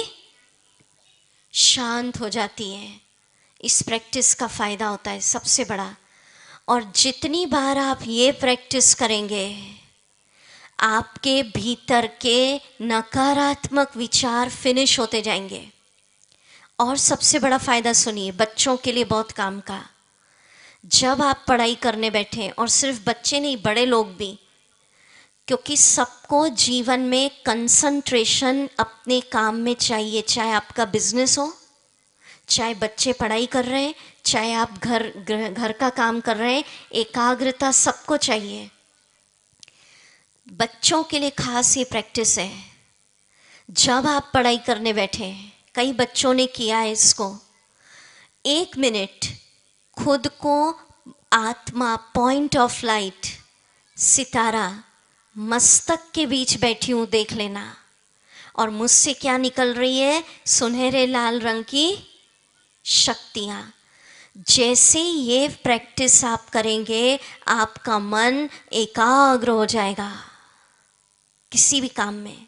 शांत हो जाती हैं। इस प्रैक्टिस का फ़ायदा होता है सबसे बड़ा। और जितनी बार आप ये प्रैक्टिस करेंगे, आपके भीतर के नकारात्मक विचार फिनिश होते जाएंगे। और सबसे बड़ा फ़ायदा सुनिए, बच्चों के लिए बहुत काम का। जब आप पढ़ाई करने बैठें, और सिर्फ बच्चे नहीं, बड़े लोग भी, क्योंकि सबको जीवन में कंसंट्रेशन अपने काम में चाहिए। चाहे आपका बिजनेस हो, चाहे बच्चे पढ़ाई कर रहे हैं, चाहे आप घर का काम कर रहे हैं, एकाग्रता सबको चाहिए। बच्चों के लिए खास ये प्रैक्टिस है। जब आप पढ़ाई करने बैठे, कई बच्चों ने किया है इसको, 1 मिनट खुद को आत्मा, पॉइंट ऑफ लाइट, सितारा, मस्तक के बीच बैठी हूँ देख लेना। और मुझसे क्या निकल रही है, सुनहरे लाल रंग की शक्तियाँ। जैसे ये प्रैक्टिस आप करेंगे, आपका मन एकाग्र हो जाएगा किसी भी काम में।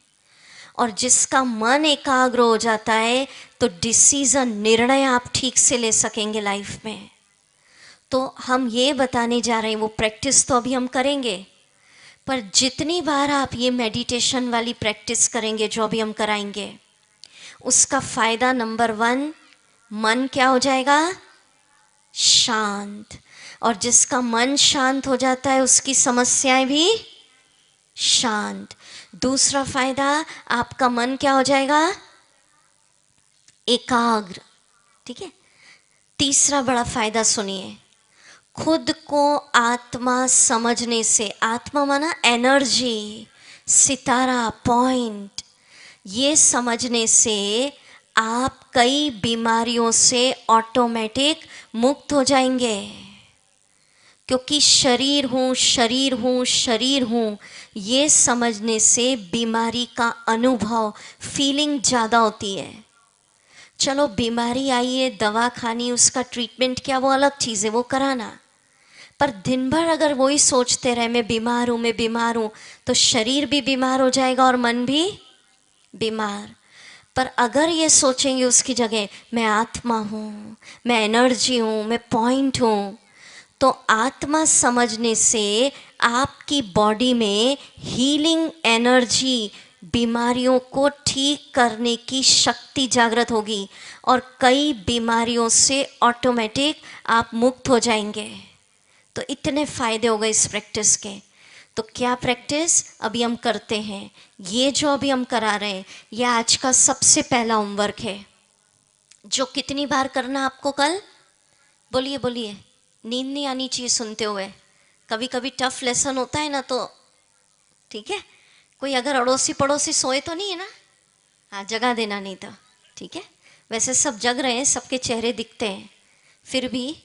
और जिसका मन एकाग्र हो जाता है तो डिसीजन, निर्णय आप ठीक से ले सकेंगे लाइफ में। तो हम ये बताने जा रहे हैं, वो प्रैक्टिस तो अभी हम करेंगे, पर जितनी बार आप ये मेडिटेशन वाली प्रैक्टिस करेंगे जो अभी हम कराएंगे, उसका फ़ायदा नंबर 1, मन क्या हो जाएगा, शांत। और जिसका मन शांत हो जाता है उसकी समस्याएं भी शांत। दूसरा फ़ायदा, आपका मन क्या हो जाएगा, एकाग्र, ठीक है। तीसरा बड़ा फ़ायदा सुनिए, खुद को आत्मा समझने से, आत्मा माना एनर्जी, सितारा, पॉइंट, ये समझने से आप कई बीमारियों से ऑटोमेटिक मुक्त हो जाएंगे, क्योंकि शरीर हूँ शरीर हूँ शरीर हूँ ये समझने से बीमारी का अनुभव फीलिंग ज़्यादा होती है। चलो बीमारी आई है, दवा खानी, उसका ट्रीटमेंट क्या, वो अलग चीज़ है, वो कराना। पर दिन भर अगर वही सोचते रहे मैं बीमार हूँ मैं बीमार हूँ, तो शरीर भी बीमार हो जाएगा और मन भी बीमार। पर अगर ये सोचेंगे उसकी जगह मैं आत्मा हूँ, मैं एनर्जी हूँ, मैं पॉइंट हूँ, तो आत्मा समझने से आपकी बॉडी में हीलिंग एनर्जी, बीमारियों को ठीक करने की शक्ति जागृत होगी और कई बीमारियों से ऑटोमेटिक आप मुक्त हो जाएंगे। तो इतने फ़ायदे हो गए इस प्रैक्टिस के। तो क्या प्रैक्टिस अभी हम करते हैं, ये जो अभी हम करा रहे हैं, ये आज का सबसे पहला होमवर्क है, जो कितनी बार करना आपको कल, बोलिए बोलिए, नींद नहीं आनी चाहिए सुनते हुए। कभी कभी टफ लेसन होता है ना, तो ठीक है, कोई अगर अड़ोसी पड़ोसी सोए तो नहीं है ना, हाँ जगा देना नहीं तो ठीक है। वैसे सब जग रहे हैं, सबके चेहरे दिखते हैं, फिर भी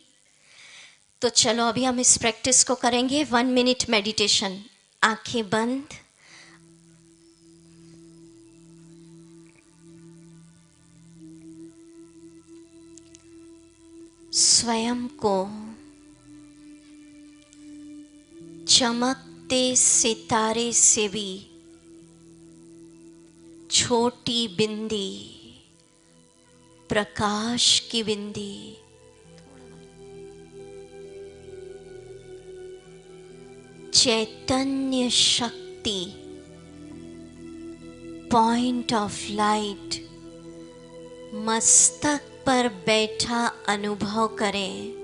तो चलो अभी हम इस प्रैक्टिस को करेंगे। 1 मिनट मेडिटेशन, आंखें बंद, स्वयं को चमकते सितारे से भी छोटी बिंदी, प्रकाश की बिंदी, चैतन्य शक्ति, पॉइंट ऑफ लाइट मस्तक पर बैठा अनुभव करें।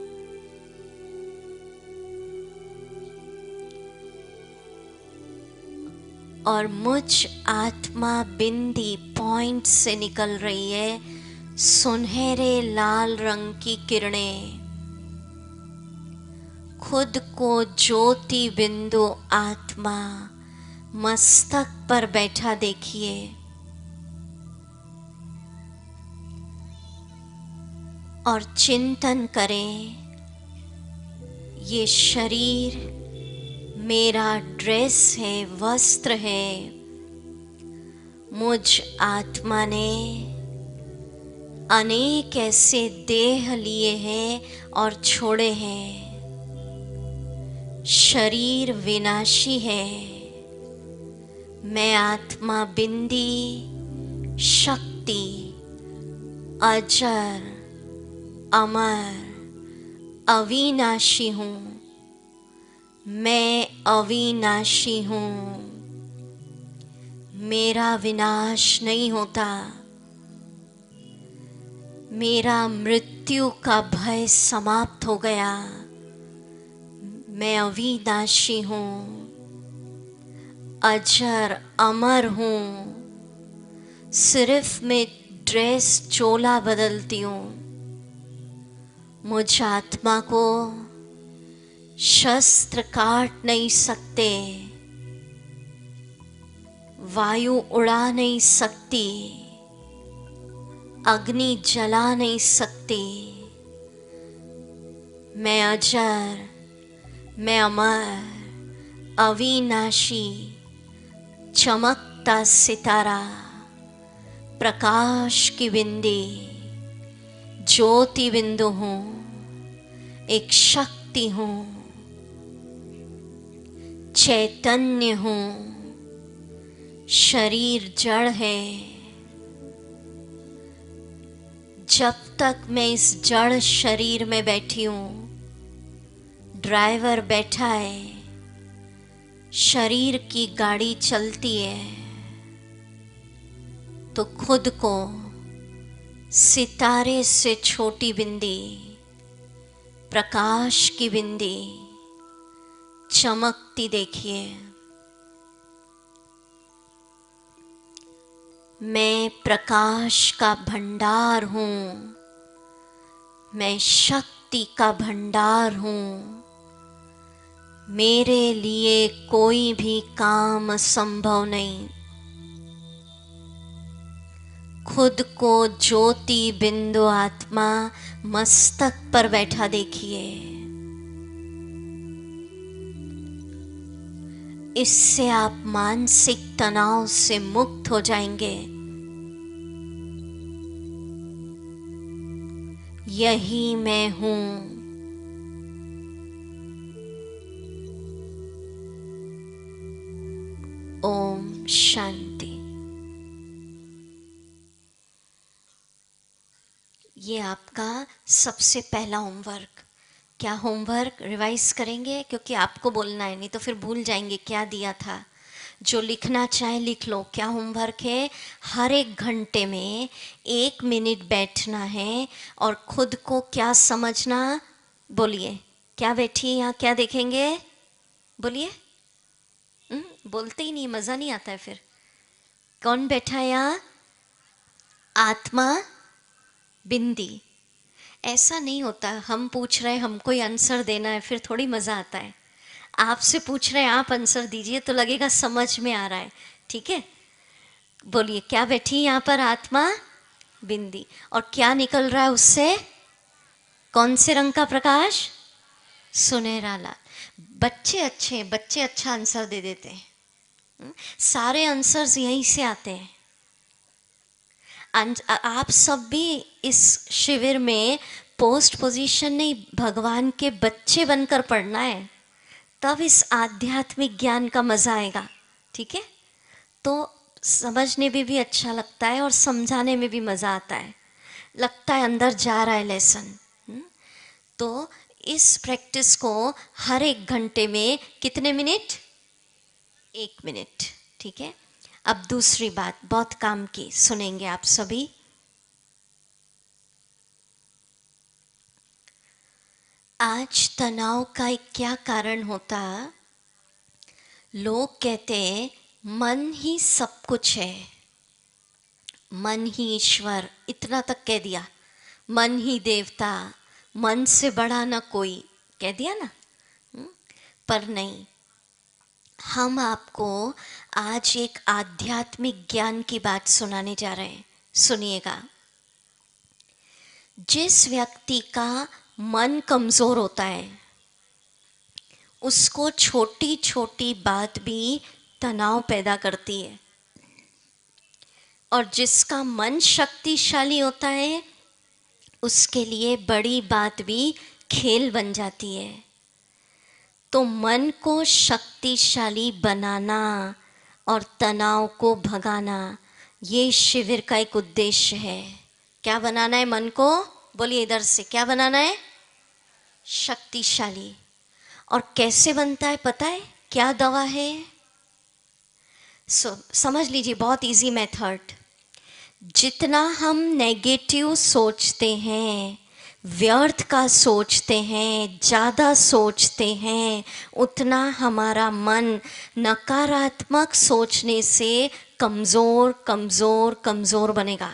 और मुझ आत्मा बिंदी पॉइंट से निकल रही है सुनहरे लाल रंग की किरणें। खुद को ज्योति बिंदु आत्मा मस्तक पर बैठा देखिए। और चिंतन करें, ये शरीर मेरा ड्रेस है, वस्त्र है। मुझ आत्मा ने अनेक ऐसे देह लिए हैं और छोड़े हैं। शरीर विनाशी है, मैं आत्मा बिंदी शक्ति अजर अमर अविनाशी हूँ। मैं अविनाशी हूँ, मेरा विनाश नहीं होता। मेरा मृत्यु का भय समाप्त हो गया। मैं अविनाशी हूँ, अजर अमर हूँ। सिर्फ मैं ड्रेस चोला बदलती हूँ। मुझ आत्मा को शस्त्र काट नहीं सकते, वायु उड़ा नहीं सकती, अग्नि जला नहीं सकती। मैं अजर, मैं अमर, अविनाशी, चमकता सितारा, प्रकाश की बिंदी, ज्योति बिंदु हूँ, एक शक्ति हूँ, चैतन्य हूँ। शरीर जड़ है। जब तक मैं इस जड़ शरीर में बैठी हूँ, ड्राइवर बैठा है, शरीर की गाड़ी चलती है, तो खुद को सितारे से छोटी बिंदी, प्रकाश की बिंदी चमकती देखिए। मैं प्रकाश का भंडार हूँ, मैं शक्ति का भंडार हूँ। मेरे लिए कोई भी काम संभव नहीं। खुद को ज्योति बिंदु आत्मा मस्तक पर बैठा देखिए। इससे आप मानसिक तनाव से मुक्त हो जाएंगे। यही मैं हूं। ओम शांति। ये आपका सबसे पहला होमवर्क। क्या होमवर्क रिवाइज करेंगे? क्योंकि आपको बोलना है, नहीं तो फिर भूल जाएंगे क्या दिया था। जो लिखना चाहे लिख लो। क्या होमवर्क है? हर एक घंटे में 1 मिनट बैठना है और खुद को क्या समझना। बोलिए, क्या बैठी यहाँ, क्या देखेंगे? बोलिए। बोलते ही नहीं, मज़ा नहीं आता है फिर। कौन बैठा है यहाँ? आत्मा बिंदी। ऐसा नहीं होता हम पूछ रहे हैं हमको ही आंसर देना है, फिर थोड़ी मज़ा आता है। आपसे पूछ रहे हैं आप आंसर दीजिए तो लगेगा समझ में आ रहा है। ठीक है, बोलिए, क्या बैठी यहाँ पर? आत्मा बिंदी। और क्या निकल रहा है उससे? कौन से रंग का प्रकाश? सुनहरा लाल। बच्चे अच्छे, बच्चे अच्छा आंसर दे देते हैं। सारे आंसर्स यहीं से आते हैं। आप सब भी इस शिविर में पोस्ट पोजीशन नहीं, भगवान के बच्चे बनकर पढ़ना है, तब इस आध्यात्मिक ज्ञान का मज़ा आएगा। ठीक है, तो समझने में भी अच्छा लगता है और समझाने में भी मज़ा आता है। लगता है अंदर जा रहा है लेसन। तो इस प्रैक्टिस को हर एक घंटे में कितने मिनट? 1 मिनट। ठीक है, अब दूसरी बात बहुत काम की, सुनेंगे आप सभी। आज तनाव का एक क्या कारण होता? लोग कहते मन ही सब कुछ है, मन ही ईश्वर, इतना तक कह दिया। मन ही देवता, मन से बड़ा ना कोई, कह दिया ना। पर नहीं, हम आपको आज एक आध्यात्मिक ज्ञान की बात सुनाने जा रहे हैं। सुनिएगा। जिस व्यक्ति का मन कमज़ोर होता है उसको छोटी छोटी बात भी तनाव पैदा करती है, और जिसका मन शक्तिशाली होता है उसके लिए बड़ी बात भी खेल बन जाती है। तो मन को शक्तिशाली बनाना और तनाव को भगाना, ये शिविर का एक उद्देश्य है। क्या बनाना है मन को? बोलिए इधर से, क्या बनाना है? शक्तिशाली। और कैसे बनता है पता है? क्या दवा है? समझ लीजिए, बहुत इजी मेथड। जितना हम नेगेटिव सोचते हैं, व्यर्थ का सोचते हैं, ज़्यादा सोचते हैं, उतना हमारा मन नकारात्मक सोचने से कमज़ोर कमज़ोर कमज़ोर बनेगा।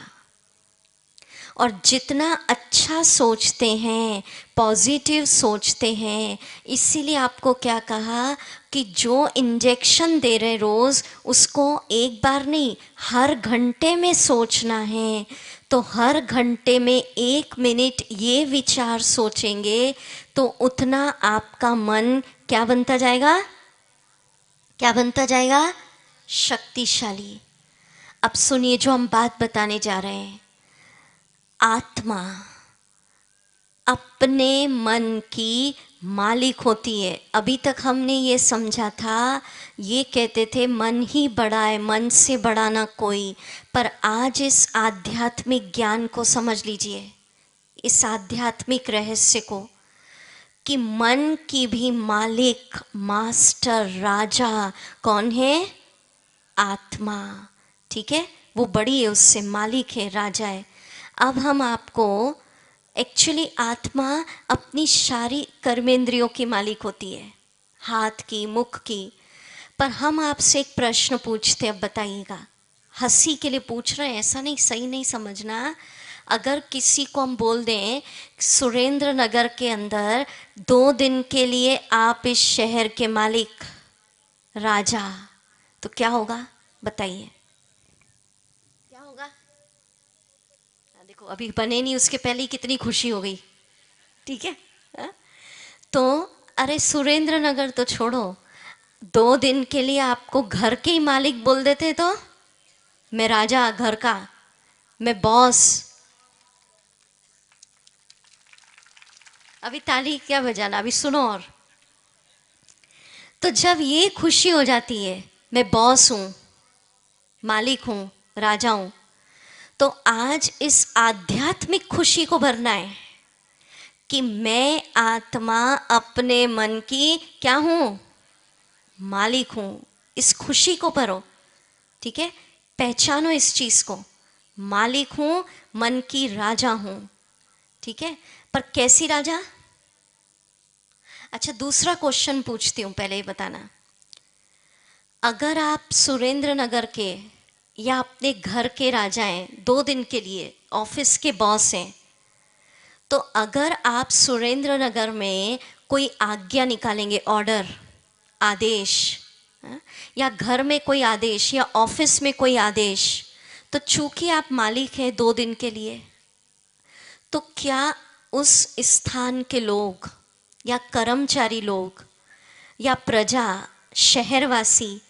और जितना अच्छा सोचते हैं, पॉजिटिव सोचते हैं, इसीलिए आपको क्या कहा कि जो इंजेक्शन दे रहे रोज़, उसको एक बार नहीं, हर घंटे में सोचना है। तो हर घंटे में 1 मिनट ये विचार सोचेंगे तो उतना आपका मन क्या बनता जाएगा? क्या बनता जाएगा? शक्तिशाली। अब सुनिए जो हम बात बताने जा रहे हैं। आत्मा अपने मन की मालिक होती है। अभी तक हमने ये समझा था, ये कहते थे मन ही बड़ा है, मन से बड़ा ना कोई। पर आज इस आध्यात्मिक ज्ञान को समझ लीजिए, इस आध्यात्मिक रहस्य को, कि मन की भी मालिक, मास्टर, राजा कौन है? आत्मा। ठीक है, वो बड़ी है, उससे मालिक है, राजा है। अब हम आपको एक्चुअली आत्मा अपनी सारी कर्मेंद्रियों की मालिक होती है, हाथ की, मुख की। पर हम आपसे एक प्रश्न पूछते, अब बताइएगा। हंसी के लिए पूछ रहे हैं, ऐसा नहीं, सही नहीं समझना। अगर किसी को हम बोल दें सुरेंद्र नगर के अंदर 2 दिन के लिए आप इस शहर के मालिक, राजा, तो क्या होगा? बताइए क्या होगा? देखो अभी बने नहीं उसके पहले ही कितनी खुशी हो गई, ठीक है। हाँ? तो अरे सुरेंद्र नगर तो छोड़ो, 2 दिन के लिए आपको घर के ही मालिक बोल देते तो मैं राजा घर का, मैं बॉस। अभी ताली क्या बजाना, अभी सुनो। और तो जब ये खुशी हो जाती है, मैं बॉस हूं, मालिक हूं, राजा हूं, तो आज इस आध्यात्मिक खुशी को भरना है कि मैं आत्मा अपने मन की क्या हूं, मालिक हूं। इस खुशी को भरो, ठीक है। पहचानो इस चीज को, मालिक हूं, मन की राजा हूं, ठीक है। पर कैसी राजा? अच्छा, दूसरा क्वेश्चन पूछती हूं, पहले ही बताना। अगर आप सुरेंद्र नगर के या अपने घर के राजा हैं, 2 दिन के लिए ऑफिस के बॉस हैं, तो अगर आप सुरेंद्र नगर में कोई आज्ञा निकालेंगे, ऑर्डर, आदेश, या घर में कोई आदेश या ऑफिस में कोई आदेश, तो चूंकि आप मालिक हैं 2 दिन के लिए, तो क्या उस स्थान के लोग या कर्मचारी लोग या प्रजा, शहरवासी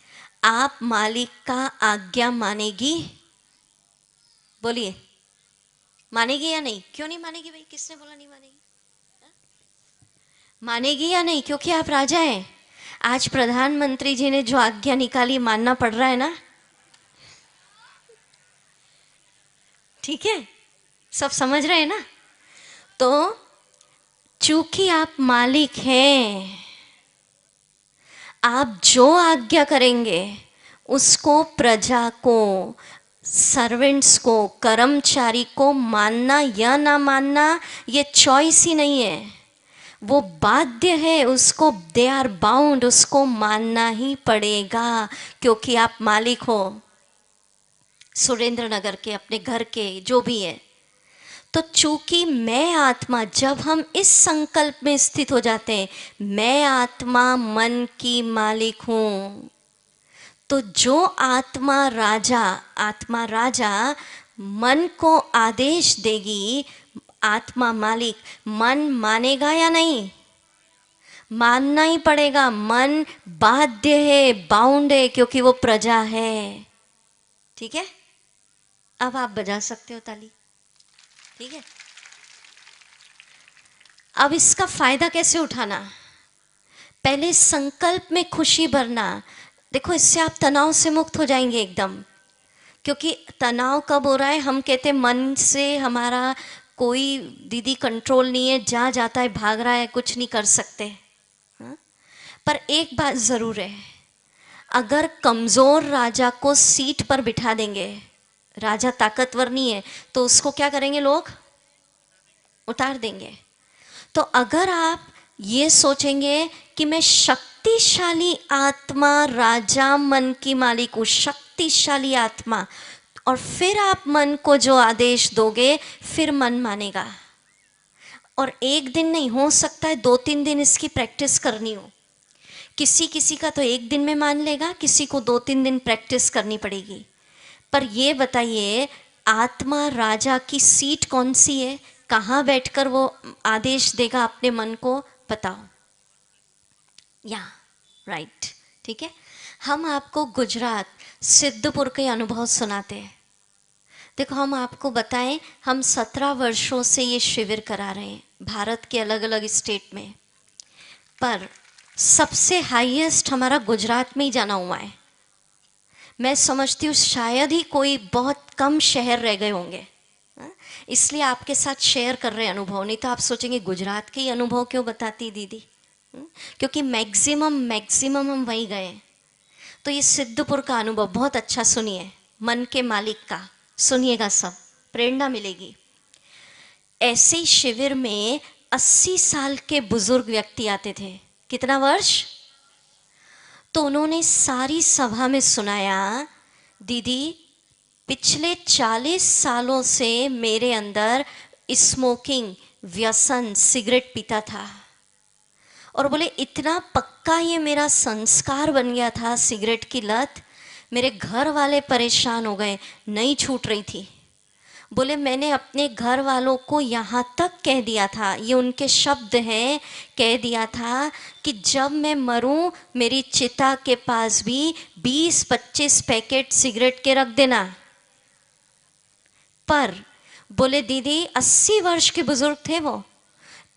आप मालिक का आज्ञा मानेगी? बोलिए, मानेगी या नहीं? क्यों नहीं मानेगी भाई? किसने बोला नहीं मानेगी? मानेगी या नहीं? क्योंकि आप राजा हैं। आज प्रधानमंत्री जी ने जो आज्ञा निकाली मानना पड़ रहा है ना, ठीक है, सब समझ रहे हैं ना। तो चूंकि आप मालिक हैं, आप जो आज्ञा करेंगे उसको प्रजा को, सर्वेंट्स को, कर्मचारी को मानना या ना मानना ये चॉइस ही नहीं है, वो बाध्य है, उसको, दे आर बाउंड, उसको मानना ही पड़ेगा, क्योंकि आप मालिक हो सुरेंद्र नगर के, अपने घर के, जो भी है। तो चूंकि मैं आत्मा, जब हम इस संकल्प में स्थित हो जाते हैं, मैं आत्मा मन की मालिक हूं, तो जो आत्मा राजा मन को आदेश देगी, आत्मा मालिक, मन मानेगा या नहीं? मानना ही पड़ेगा। मन बाध्य है, बाउंड है, क्योंकि वो प्रजा है, ठीक है। अब आप बजा सकते हो ताली, ठीक है। अब इसका फायदा कैसे उठाना? पहले संकल्प में खुशी भरना। देखो, इससे आप तनाव से मुक्त हो जाएंगे एकदम, क्योंकि तनाव कब हो रहा है? हम कहते हैं मन से हमारा कोई दीदी कंट्रोल नहीं है, जा जाता है, भाग रहा है, कुछ नहीं कर सकते। हाँ? पर एक बात ज़रूर है, अगर कमज़ोर राजा को सीट पर बिठा देंगे, राजा ताकतवर नहीं है, तो उसको क्या करेंगे लोग? उतार देंगे। तो अगर आप ये सोचेंगे कि मैं शक्तिशाली आत्मा, राजा मन की मालिक हूँ, शक्तिशाली आत्मा, और फिर आप मन को जो आदेश दोगे, फिर मन मानेगा। और एक दिन नहीं, हो सकता है 2-3 दिन इसकी प्रैक्टिस करनी हो। किसी का तो एक दिन में मान लेगा, किसी को 2-3 दिन प्रैक्टिस करनी पड़ेगी। पर ये बताइए, आत्मा राजा की सीट कौन सी है? कहाँ बैठकर वो आदेश देगा अपने मन को? बताओ। या राइट, ठीक है। हम आपको गुजरात सिद्धपुर के अनुभव सुनाते हैं। देखो, हम आपको बताएं, हम 17 वर्षों से ये शिविर करा रहे हैं भारत के अलग अलग स्टेट में, पर सबसे हाईएस्ट हमारा गुजरात में ही जाना हुआ है। मैं समझती हूँ शायद ही कोई, बहुत कम शहर रह गए होंगे, इसलिए आपके साथ शेयर कर रहे हैं अनुभव। नहीं तो आप सोचेंगे गुजरात के ही अनुभव क्यों बताती दीदी, क्योंकि मैक्सिमम हम वहीं गए। तो ये सिद्धपुर का अनुभव बहुत अच्छा सुनिए, मन के मालिक का सुनिएगा, सब प्रेरणा मिलेगी। ऐसे ही शिविर में 80 साल के बुजुर्ग व्यक्ति आते थे। कितना वर्ष? तो उन्होंने सारी सभा में सुनाया, दीदी पिछले 40 सालों से मेरे अंदर स्मोकिंग, व्यसन, सिगरेट पीता था, और बोले इतना पक्का ये मेरा संस्कार बन गया था सिगरेट की लत, मेरे घर वाले परेशान हो गए, नहीं छूट रही थी। बोले मैंने अपने घर वालों को यहाँ तक कह दिया था, ये उनके शब्द हैं, कह दिया था कि जब मैं मरूं मेरी चिता के पास भी 20-25 पैकेट सिगरेट के रख देना। पर बोले दीदी 80 वर्ष के बुजुर्ग थे वो,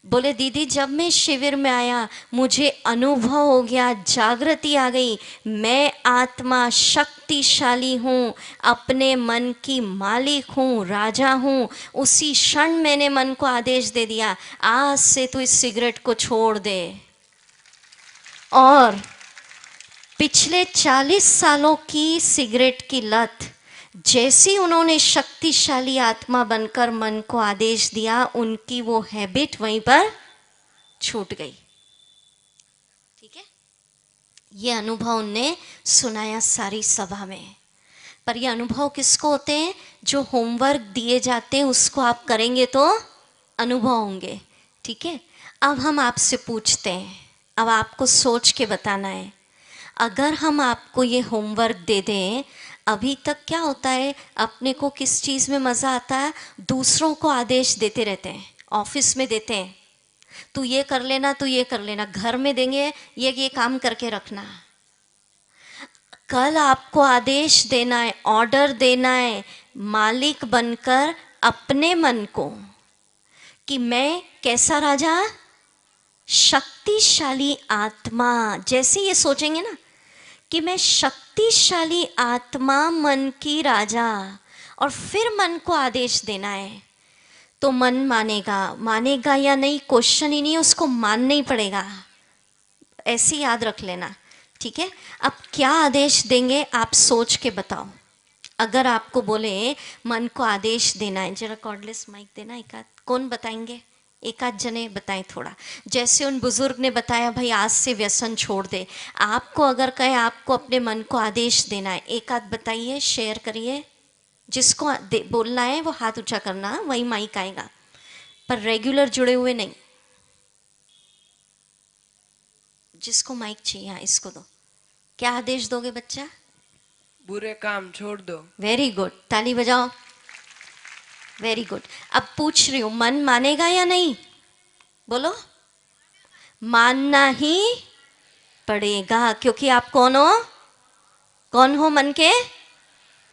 बोले दीदी जब मैं शिविर में आया मुझे अनुभव हो गया, जागृति आ गई, मैं आत्मा शक्तिशाली हूँ, अपने मन की मालिक हूँ, राजा हूँ। उसी क्षण मैंने मन को आदेश दे दिया, आज से तू इस सिगरेट को छोड़ दे। और पिछले 40 सालों की सिगरेट की लत, जैसी उन्होंने शक्तिशाली आत्मा बनकर मन को आदेश दिया, उनकी वो हैबिट वहीं पर छूट गई। ठीक है, ये अनुभव उनने सुनाया सारी सभा में। पर ये अनुभव किसको होते हैं? जो होमवर्क दिए जाते हैं उसको आप करेंगे तो अनुभव होंगे। ठीक है, अब हम आपसे पूछते हैं, अब आपको सोच के बताना है। अगर हम आपको ये होमवर्क दे दें, अभी तक क्या होता है, अपने को किस चीज़ में मज़ा आता है? दूसरों को आदेश देते रहते हैं। ऑफिस में देते हैं, तू ये कर लेना, तू ये कर लेना। घर में देंगे, ये काम करके रखना। कल आपको आदेश देना है, ऑर्डर देना है, मालिक बनकर अपने मन को, कि मैं कैसा राजा? शक्तिशाली आत्मा। जैसे ये सोचेंगे ना कि मैं शक्तिशाली आत्मा, मन की राजा, और फिर मन को आदेश देना है, तो मन मानेगा या नहीं क्वेश्चन ही नहीं है, उसको मानना ही पड़ेगा। ऐसे याद रख लेना। ठीक है, अब क्या आदेश देंगे आप सोच के बताओ। अगर आपको बोले मन को आदेश देना है, जरा कॉर्डलेस माइक देना, एक आध कौन बताएंगे? एक आध जने बताएं थोड़ा। जैसे उन बुजुर्ग ने बताया भाई आज से व्यसन छोड़ दे, आपको अगर कहे आपको अपने मन को आदेश देना है, एक आध बताइए, शेयर करिए। जिसको बोलना है वो हाथ ऊंचा करना, वही माइक आएगा, पर रेगुलर जुड़े हुए नहीं। जिसको माइक चाहिए, हाँ इसको दो। क्या आदेश दोगे बच्चा? बुरे काम छोड़ दो। वेरी गुड, ताली बजाओ। Very good. अब पूछ रही हूँ, मन मानेगा या नहीं? बोलो। मानना ही पड़ेगा, क्योंकि आप कौन हो? कौन हो? मन के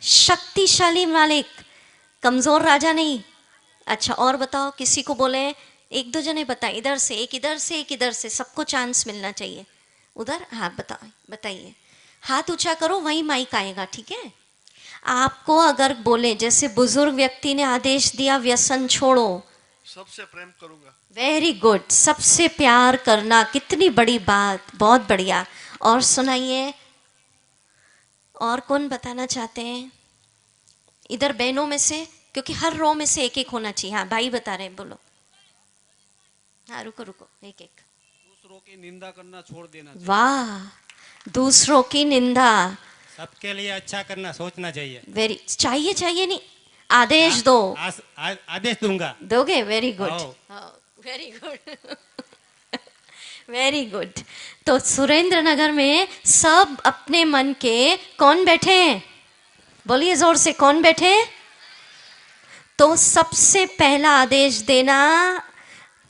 शक्तिशाली मालिक, कमजोर राजा नहीं। अच्छा, और बताओ, किसी को बोले, एक दो जने बताए, इधर से एक, इधर से एक, इधर से, सबको चांस मिलना चाहिए। उधर, हाँ बताओ, बताइए, हाथ ऊंचा करो, वही माइक आएगा। ठीक है, आपको अगर बोले, जैसे बुजुर्ग व्यक्ति ने आदेश दिया व्यसन छोड़ो, सबसे प्रेम करूंगा। वेरी गुड, सबसे प्यार करना, कितनी बड़ी बात, बहुत बढ़िया। और सुनाइए, और कौन बताना चाहते हैं? इधर बहनों में से, क्योंकि हर रो में से एक एक होना चाहिए। हाँ भाई बता रहे हैं, बोलो। हाँ रुको, एक एक। दूसरों की निंदा करना छोड़ देना चाहिए। वाह, दूसरों की निंदा, सबके लिए अच्छा करना सोचना चाहिए। वेरी चाहिए नहीं, आदेश दो। आदेश दूंगा। दोगे? वेरी गुड, आओ। Very good, very good. तो सुरेंद्र नगर में सब अपने मन के कौन बैठे हैं? बोलिए जोर से, कौन बैठे? तो सबसे पहला आदेश देना,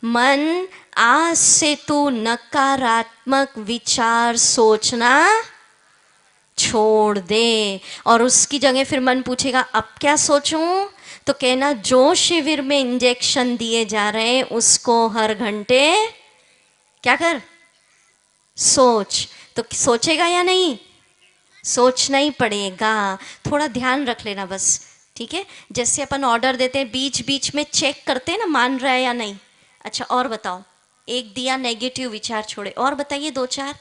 मन आज से तू नकारात्मक विचार सोचना छोड़ दे। और उसकी जगह फिर मन पूछेगा अब क्या सोचूं? तो कहना जो शिविर में इंजेक्शन दिए जा रहे हैं उसको हर घंटे क्या कर? सोच। तो सोचेगा या नहीं? सोचना ही पड़ेगा। थोड़ा ध्यान रख लेना बस, ठीक है। जैसे अपन ऑर्डर देते हैं, बीच बीच में चेक करते हैं ना, मान रहा है या नहीं। अच्छा और बताओ, एक दिया नेगेटिव विचार छोड़े, और बताइए दो चार।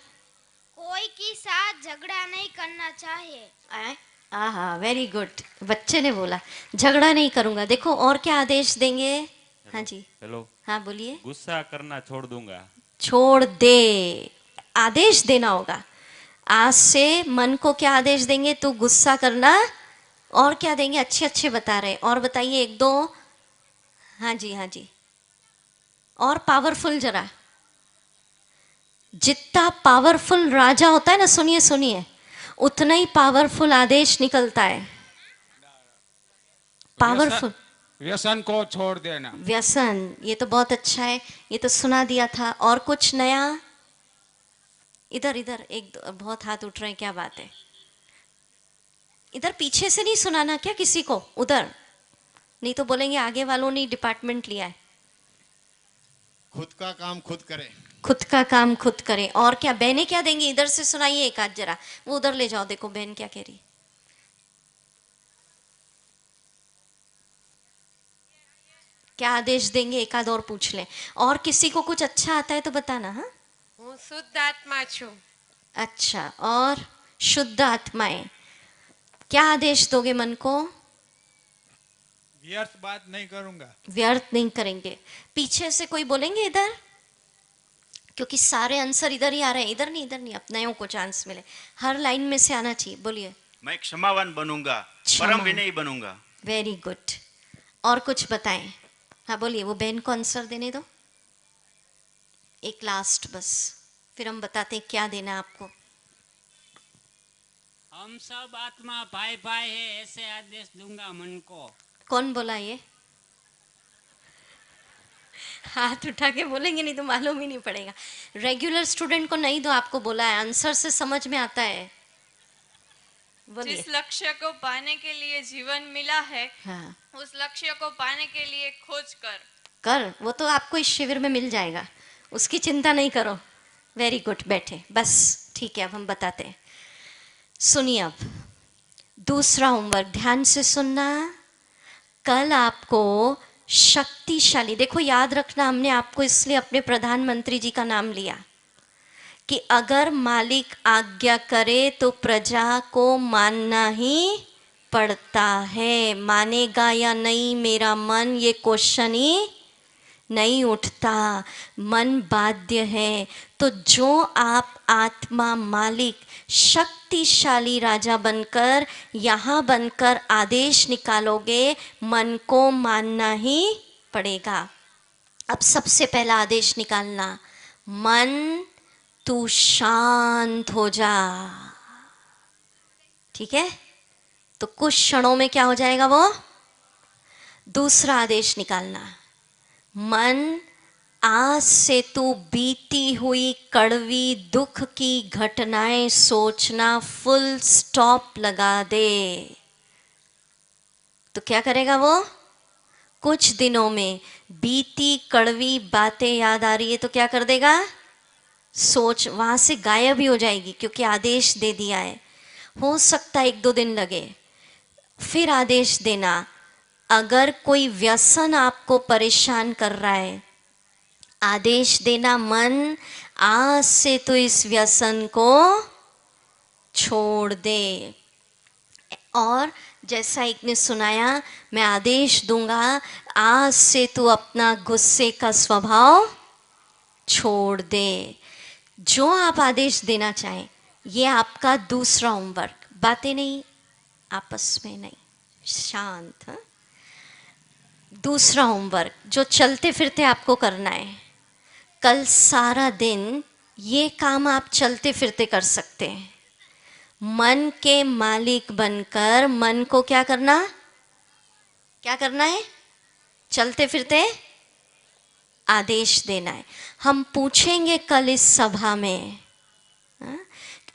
कोई के साथ झगड़ा नहीं करना चाहिए। हाँ, वेरी गुड, बच्चे ने बोला झगड़ा नहीं करूंगा। देखो और क्या आदेश देंगे? हाँ जी, हेलो, हाँ बोलिए। गुस्सा करना छोड़ दूंगा। छोड़ दे, आदेश देना होगा। आज से मन को क्या आदेश देंगे? तू गुस्सा करना। और क्या देंगे? अच्छे अच्छे बता रहे, और बताइए एक दो। हाँ जी, हाँ जी, और पावरफुल जरा। जितना पावरफुल राजा होता है ना, सुनिए सुनिए, उतना ही पावरफुल आदेश निकलता है। पावरफुल। व्यसन को छोड़ देना। व्यसन, ये तो बहुत अच्छा है, ये तो सुना दिया था। और कुछ नया? इधर इधर बहुत हाथ उठ रहे हैं, क्या बात है? इधर पीछे से नहीं सुनाना क्या किसी को? उधर नहीं तो बोलेंगे आगे वालों ने डिपार्टमेंट लिया है। खुद का काम खुद करे। खुद का काम खुद करें। और क्या बहनें क्या देंगी? इधर से सुनाइए एक आध जरा, वो उधर ले जाओ, देखो बहन क्या कह रही। क्या आदेश देंगे? एक आध और पूछ लें। और किसी को कुछ अच्छा आता है तो बताना। हाँ, હું શુદ્ધ આત્મા છું। अच्छा, और शुद्ध आत्माएं, क्या आदेश दोगे मन को? व्यर्थ बात नहीं करूंगा। व्यर्थ नहीं करेंगे। पीछे से कोई बोलेंगे इधर, क्योंकि सारे आंसर इधर ही आ रहे हैं, इधर नहीं, अपनाओं को चांस मिले। हर लाइन में से आना चाहिए। बोलिए। मैं क्षमावान बनूंगा, परम विनयी बनूंगा। Very good. और कुछ बताएं। हाँ बोलिए, वो बहन को आंसर देने दो, एक लास्ट बस, फिर हम बताते हैं क्या देना आपको। हम सब आत्मा भाई भाई है, ऐसे आदेश दूंगा मन को। कौन बोला ये? हाथ उठा के बोलेंगे, नहीं तो मालूम ही नहीं पड़ेगा। रेगुलर स्टूडेंट को नहीं, तो आपको बोला है, आंसर से समझ में आता है। बोलिए। जिस लक्ष्य को पाने के लिए जीवन मिला है, हाँ, उस लक्ष्य को पाने के लिए खोज कर, वो तो आपको इस शिविर में मिल जाएगा, उसकी चिंता नहीं करो। वेरी गुड, बैठे बस, ठीक है। अब हम बताते हैं, सुनिए। अब दूसरा होमवर्क, ध्यान से सुनना। कल आपको शक्तिशाली, देखो याद रखना, हमने आपको इसलिए अपने प्रधानमंत्री जी का नाम लिया कि अगर मालिक आज्ञा करे तो प्रजा को मानना ही पड़ता है। मानेगा या नहीं मेरा मन, ये क्वेश्चन ही नहीं उठता। मन बाध्य है। तो जो आप आत्मा मालिक शक्तिशाली राजा बनकर, यहाँ बनकर आदेश निकालोगे, मन को मानना ही पड़ेगा। अब सबसे पहला आदेश निकालना, मन तू शांत हो जा। ठीक है? तो कुछ क्षणों में क्या हो जाएगा वो? दूसरा आदेश निकालना, मन आज से तू बीती हुई कड़वी दुख की घटनाएं सोचना फुल स्टॉप लगा दे। तो क्या करेगा वो? कुछ दिनों में बीती कड़वी बातें याद आ रही है तो क्या कर देगा? सोच वहां से गायब ही हो जाएगी, क्योंकि आदेश दे दिया है। हो सकता है 1-2 दिन लगे। फिर आदेश देना, अगर कोई व्यसन आपको परेशान कर रहा है, आदेश देना, मन आज से तो इस व्यसन को छोड़ दे। और जैसा एक ने सुनाया, मैं आदेश दूंगा, आज से तू अपना गुस्से का स्वभाव छोड़ दे। जो आप आदेश देना चाहें, ये आपका दूसरा होमवर्क। बातें नहीं, आपस में नहीं, शांत। हाँ? दूसरा होमवर्क जो चलते फिरते आपको करना है। कल सारा दिन ये काम आप चलते फिरते कर सकते हैं। मन के मालिक बनकर मन को क्या करना? क्या करना है? चलते फिरते आदेश देना है। हम पूछेंगे कल इस सभा में,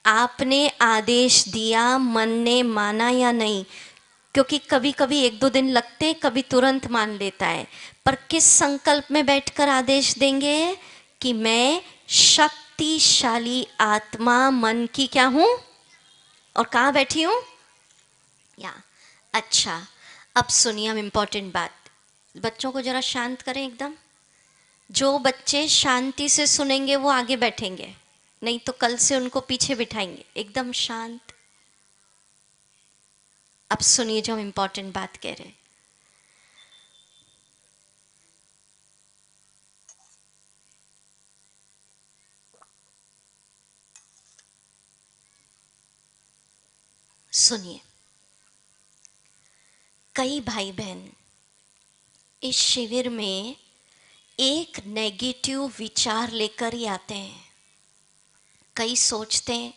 आपने आदेश दिया, मन ने माना या नहीं? क्योंकि कभी कभी 1-2 दिन लगते, कभी तुरंत मान लेता है। पर किस संकल्प में बैठकर आदेश देंगे कि मैं शक्तिशाली आत्मा मन की क्या हूं और कहाँ बैठी हूं? या अच्छा, अब सुनिए हम इम्पोर्टेंट बात। बच्चों को जरा शांत करें एकदम। जो बच्चे शांति से सुनेंगे वो आगे बैठेंगे, नहीं तो कल से उनको पीछे बिठाएंगे। एकदम शांत। अब सुनिए जो हम इम्पोर्टेंट बात कह रहे हैं। सुनिए, कई भाई बहन इस शिविर में एक नेगेटिव विचार लेकर ही आते हैं। कई सोचते हैं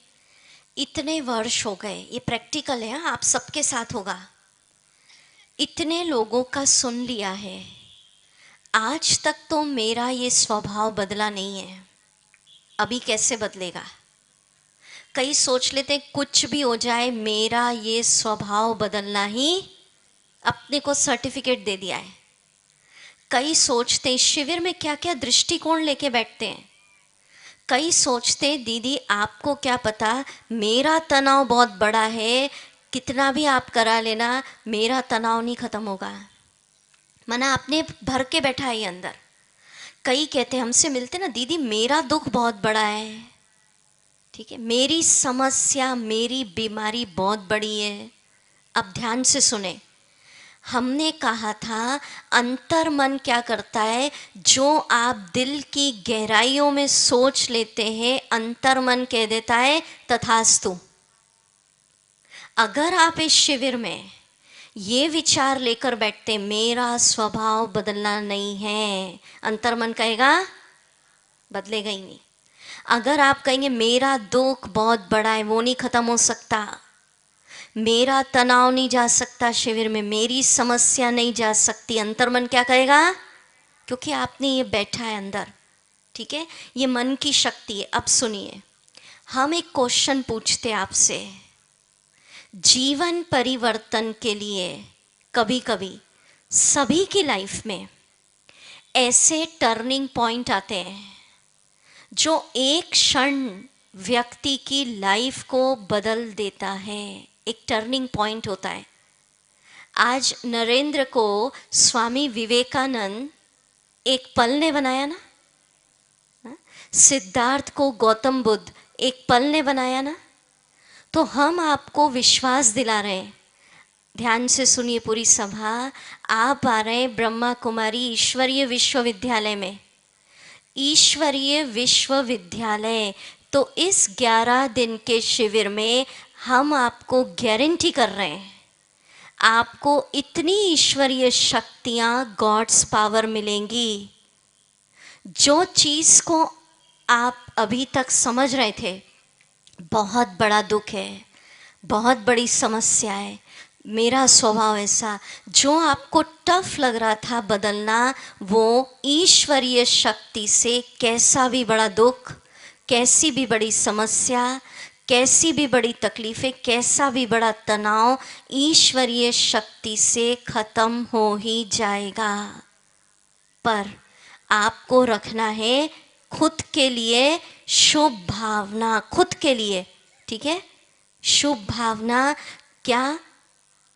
इतने वर्ष हो गए, ये प्रैक्टिकल है, आप सबके साथ होगा। इतने लोगों का सुन लिया है, आज तक तो मेरा ये स्वभाव बदला नहीं है, अभी कैसे बदलेगा? कई सोच लेते हैं कुछ भी हो जाए मेरा ये स्वभाव बदलना ही, अपने को सर्टिफिकेट दे दिया है। कई सोचते हैं शिविर में क्या क्या दृष्टिकोण लेके बैठते हैं। कई सोचते हैं दीदी आपको क्या पता, मेरा तनाव बहुत बड़ा है, कितना भी आप करा लेना मेरा तनाव नहीं खत्म होगा। मना आपने भर के बैठा है अंदर। कई कहते हैं हमसे मिलते ना, दीदी मेरा दुख बहुत बड़ा है, ठीक है, मेरी समस्या मेरी बीमारी बहुत बड़ी है। अब ध्यान से सुने, हमने कहा था अंतर मन क्या करता है, जो आप दिल की गहराइयों में सोच लेते हैं अंतर मन कह देता है तथास्तु। अगर आप इस शिविर में ये विचार लेकर बैठते मेरा स्वभाव बदलना नहीं है, अंतर मन कहेगा बदलेगा ही नहीं। अगर आप कहेंगे मेरा दुख बहुत बड़ा है, वो नहीं खत्म हो सकता, मेरा तनाव नहीं जा सकता शिविर में, मेरी समस्या नहीं जा सकती, अंतर्मन क्या कहेगा? क्योंकि आपने ये बैठा है अंदर, ठीक है, ये मन की शक्ति है। अब सुनिए, हम एक क्वेश्चन पूछते आपसे, जीवन परिवर्तन के लिए कभी कभी सभी की लाइफ में ऐसे टर्निंग पॉइंट आते हैं जो एक क्षण व्यक्ति की लाइफ को बदल देता है। एक टर्निंग पॉइंट होता है। आज नरेंद्र को स्वामी विवेकानंद एक पल ने बनाया ना, सिद्धार्थ को गौतम बुद्ध एक पल ने बनाया ना, तो हम आपको विश्वास दिला रहे हैं, ध्यान से सुनिए पूरी सभा, आप आ रहे हैं ब्रह्मा कुमारी ईश्वरीय विश्वविद्यालय में, ईश्वरीय विश्वविद्यालय। तो इस 11 दिन के शिविर में हम आपको गारंटी कर रहे हैं, आपको इतनी ईश्वरीय शक्तियाँ, गॉड्स पावर मिलेंगी, जो चीज़ को आप अभी तक समझ रहे थे बहुत बड़ा दुख है, बहुत बड़ी समस्या है, मेरा स्वभाव ऐसा, जो आपको टफ लग रहा था बदलना, वो ईश्वरीय शक्ति से कैसा भी बड़ा दुख, कैसी भी बड़ी समस्या, कैसी भी बड़ी तकलीफ़ें, कैसा भी बड़ा तनाव ईश्वरीय शक्ति से ख़त्म हो ही जाएगा। पर आपको रखना है खुद के लिए शुभ भावना, खुद के लिए, ठीक है, शुभ भावना क्या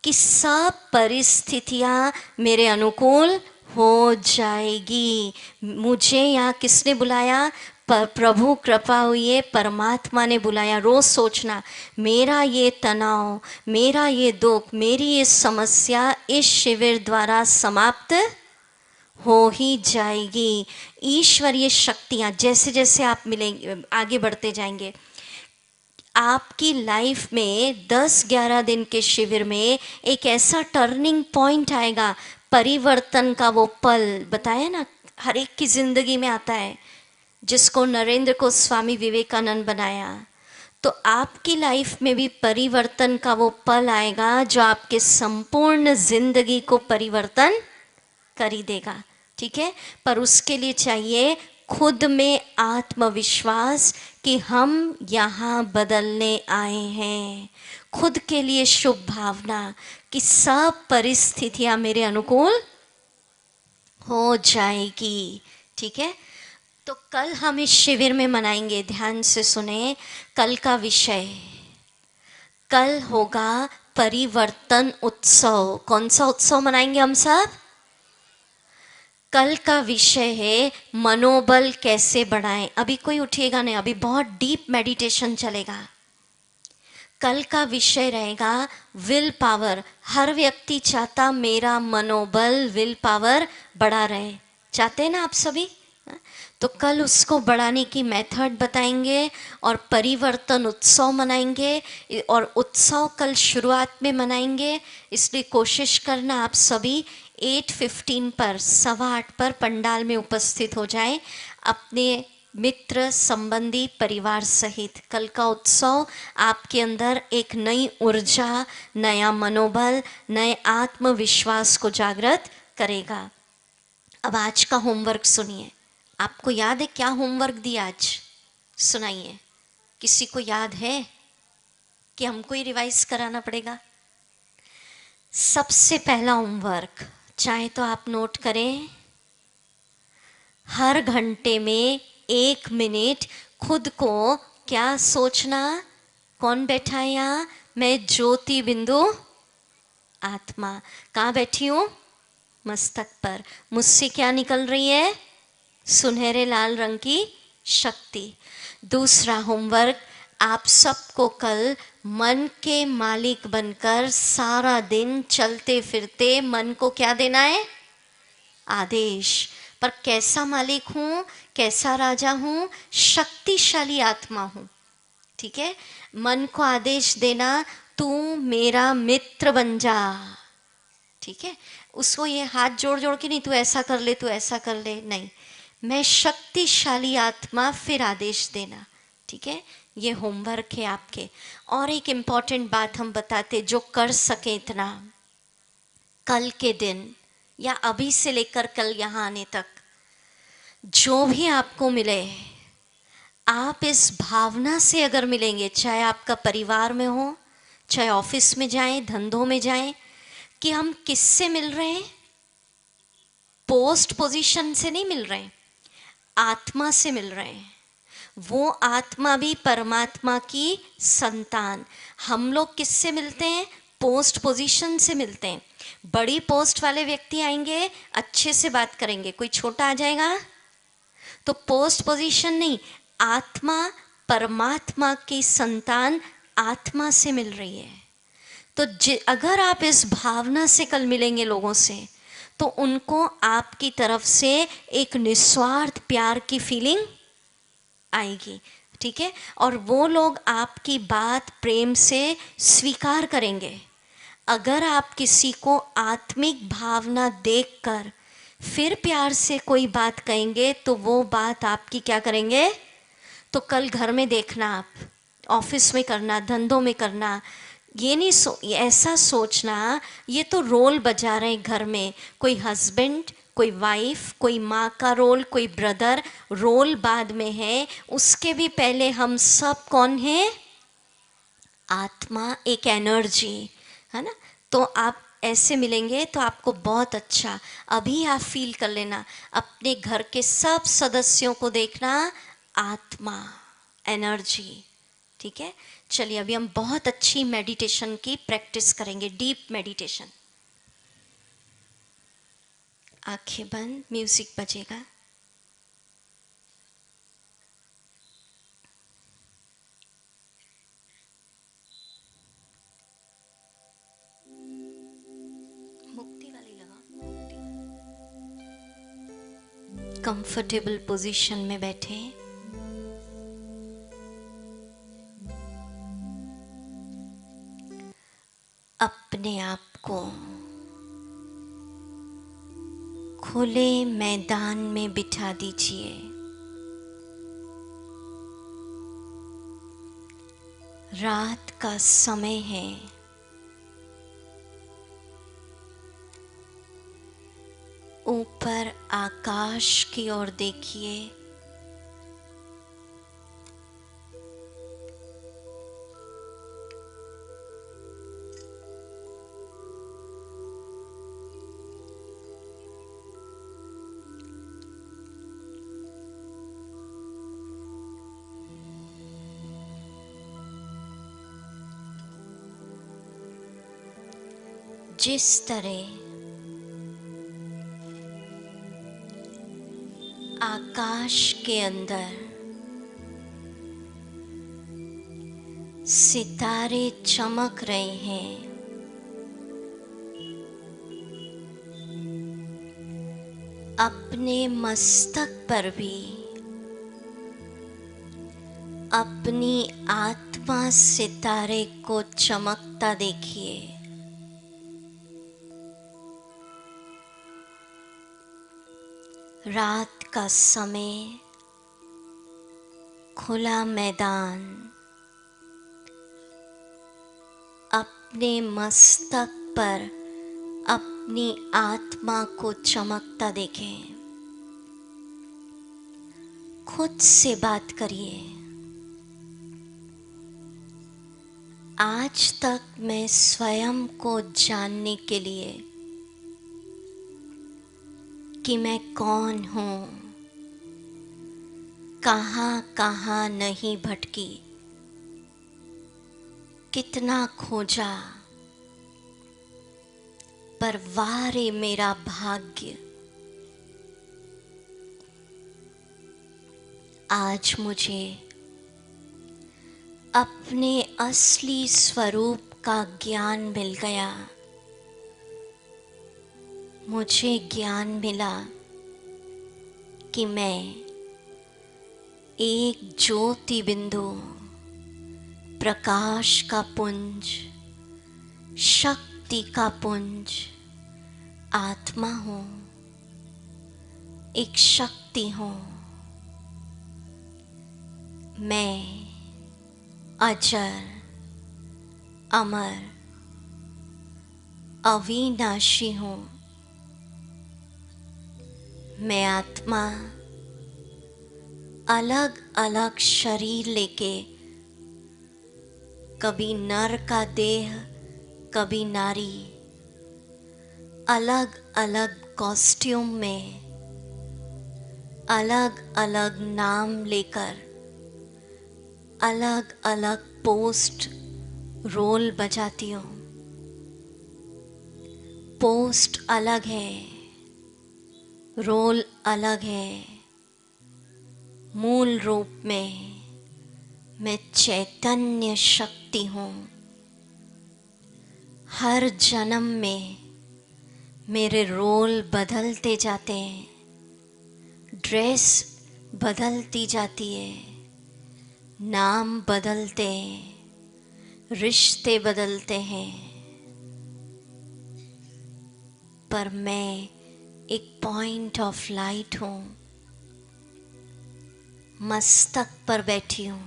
कि सब परिस्थितियाँ मेरे अनुकूल हो जाएगी। मुझे यहाँ किसने बुलाया? प्रभु कृपा हुई है, परमात्मा ने बुलाया। रोज़ सोचना मेरा ये तनाव, मेरा ये दुख, मेरी ये समस्या इस शिविर द्वारा समाप्त हो ही जाएगी। ईश्वरीय शक्तियाँ जैसे जैसे आप मिलेंगे, आगे बढ़ते जाएंगे, आपकी लाइफ में 10-11 दिन के शिविर में एक ऐसा टर्निंग पॉइंट आएगा, परिवर्तन का वो पल। बताया ना, हर एक की ज़िंदगी में आता है, जिसको नरेंद्र को स्वामी विवेकानंद बनाया। तो आपकी लाइफ में भी परिवर्तन का वो पल आएगा जो आपके संपूर्ण ज़िंदगी को परिवर्तन कर ही देगा, ठीक है। पर उसके लिए चाहिए खुद में आत्मविश्वास कि हम यहाँ बदलने आए हैं, खुद के लिए शुभ भावना कि सब परिस्थितियाँ मेरे अनुकूल हो जाएगी, ठीक है। तो कल हम इस शिविर में मनाएंगे, ध्यान से सुने, कल का विषय, कल होगा परिवर्तन उत्सव। कौन सा उत्सव मनाएंगे हम सब? कल का विषय है मनोबल कैसे बढ़ाएं। अभी कोई उठिएगा नहीं, अभी बहुत डीप मेडिटेशन चलेगा। कल का विषय रहेगा विल पावर। हर व्यक्ति चाहता मेरा मनोबल, विल पावर बढ़ा रहे, चाहते हैं ना आप सभी? तो कल उसको बढ़ाने की मेथड बताएंगे और परिवर्तन उत्सव मनाएंगे। और उत्सव कल शुरुआत में मनाएंगे, इसलिए कोशिश करना आप सभी 8:15 पर, 8:15 पर पंडाल में उपस्थित हो जाएं। अपने मित्र संबंधी परिवार सहित कल का उत्सव आपके अंदर एक नई ऊर्जा, नया मनोबल, नए आत्मविश्वास को जागृत करेगा। अब आज का होमवर्क सुनिए। आपको याद है क्या होमवर्क दिया आज? सुनाइए। किसी को याद है कि हमको ही रिवाइज कराना पड़ेगा? सबसे पहला होमवर्क, चाहे तो आप नोट करें, हर घंटे में 1 मिनट खुद को क्या सोचना? कौन बैठा है यहाँ? मैं ज्योति बिंदु आत्मा। कहाँ बैठी हूँ? मस्तक पर। मुझसे क्या निकल रही है? सुनहरे लाल रंग की शक्ति। दूसरा होमवर्क, आप सबको कल मन के मालिक बनकर सारा दिन चलते फिरते मन को क्या देना है? आदेश। पर कैसा मालिक हूँ, कैसा राजा हूँ? शक्तिशाली आत्मा हूँ। ठीक है? मन को आदेश देना, तू मेरा मित्र बन जा। ठीक है? उसको ये हाथ जोड़ जोड़ के नहीं, तू ऐसा कर ले, तू ऐसा कर ले, नहीं, मैं शक्तिशाली आत्मा, फिर आदेश देना। ठीक है? ये होमवर्क है आपके। और एक इम्पॉर्टेंट बात हम बताते, जो कर सके इतना, कल के दिन या अभी से लेकर कल यहाँ आने तक जो भी आपको मिले, आप इस भावना से अगर मिलेंगे, चाहे आपका परिवार में हो, चाहे ऑफिस में जाएं, धंधों में जाएं, कि हम किससे मिल रहे हैं? पोस्ट पोजीशन से नहीं मिल रहे हैं, आत्मा से मिल रहे हैं। वो आत्मा भी परमात्मा की संतान। हम लोग किससे मिलते हैं? पोस्ट पोजीशन से मिलते हैं। बड़ी पोस्ट वाले व्यक्ति आएंगे, अच्छे से बात करेंगे, कोई छोटा आ जाएगा तो पोस्ट पोजीशन नहीं, आत्मा, परमात्मा की संतान आत्मा से मिल रही है। तो अगर आप इस भावना से कल मिलेंगे लोगों से, तो उनको आपकी तरफ से एक निस्वार्थ प्यार की फीलिंग आएगी। ठीक है? और वो लोग आपकी बात प्रेम से स्वीकार करेंगे। अगर आप किसी को आत्मिक भावना देखकर फिर प्यार से कोई बात कहेंगे, तो वो बात आपकी क्या करेंगे? तो कल घर में देखना, आप ऑफिस में करना, धंधों में करना, ये नहीं ऐसा सोचना ये तो रोल बजा रहे हैं घर में, कोई हस्बैंड, कोई वाइफ, कोई माँ का रोल, कोई ब्रदर, रोल बाद में है, उसके भी पहले हम सब कौन हैं? आत्मा, एक एनर्जी है ना। तो आप ऐसे मिलेंगे तो आपको बहुत अच्छा, अभी आप फील कर लेना, अपने घर के सब सदस्यों को देखना, आत्मा, एनर्जी। ठीक है? चलिए अभी हम बहुत अच्छी मेडिटेशन की प्रैक्टिस करेंगे, डीप मेडिटेशन। आंखें बंद, म्यूजिक बजेगा। मुक्ति वाली लगा। कंफर्टेबल पोजीशन में बैठे, अपने आप को खुले मैदान में बिठा दीजिए। रात का समय है, ऊपर आकाश की ओर देखिए। जिस तरह आकाश के अंदर सितारे चमक रहे हैं, अपने मस्तक पर भी अपनी आत्मा सितारे को चमकता देखिए। रात का समय खुला मैदान अपने मस्तक पर अपनी आत्मा को चमकता देखें। खुद से बात करिए, आज तक मैं स्वयं को जानने के लिए कि मैं कौन हूँ, कहाँ कहाँ नहीं भटकी, कितना खोजा, पर वारे मेरा भाग्य, आज मुझे अपने असली स्वरूप का ज्ञान मिल गया। मुझे ज्ञान मिला कि मैं एक ज्योति बिंदु, प्रकाश का पुंज, शक्ति का पुंज आत्मा हूँ, एक शक्ति हूँ। मैं अजर, अमर, अविनाशी हूँ। मैं आत्मा अलग अलग शरीर लेके, कभी नर का देह, कभी नारी, अलग अलग कॉस्ट्यूम में, अलग अलग नाम लेकर, अलग अलग पोस्ट रोल बजाती हूँ। पोस्ट अलग है, रोल अलग है। मूल रूप में मैं चैतन्य शक्ति हूँ। हर जन्म में मेरे रोल बदलते जाते हैं, ड्रेस बदलती जाती है, नाम बदलते हैं, रिश्ते बदलते हैं, पर मैं एक पॉइंट ऑफ लाइट हूँ। मस्तक पर बैठी हूँ।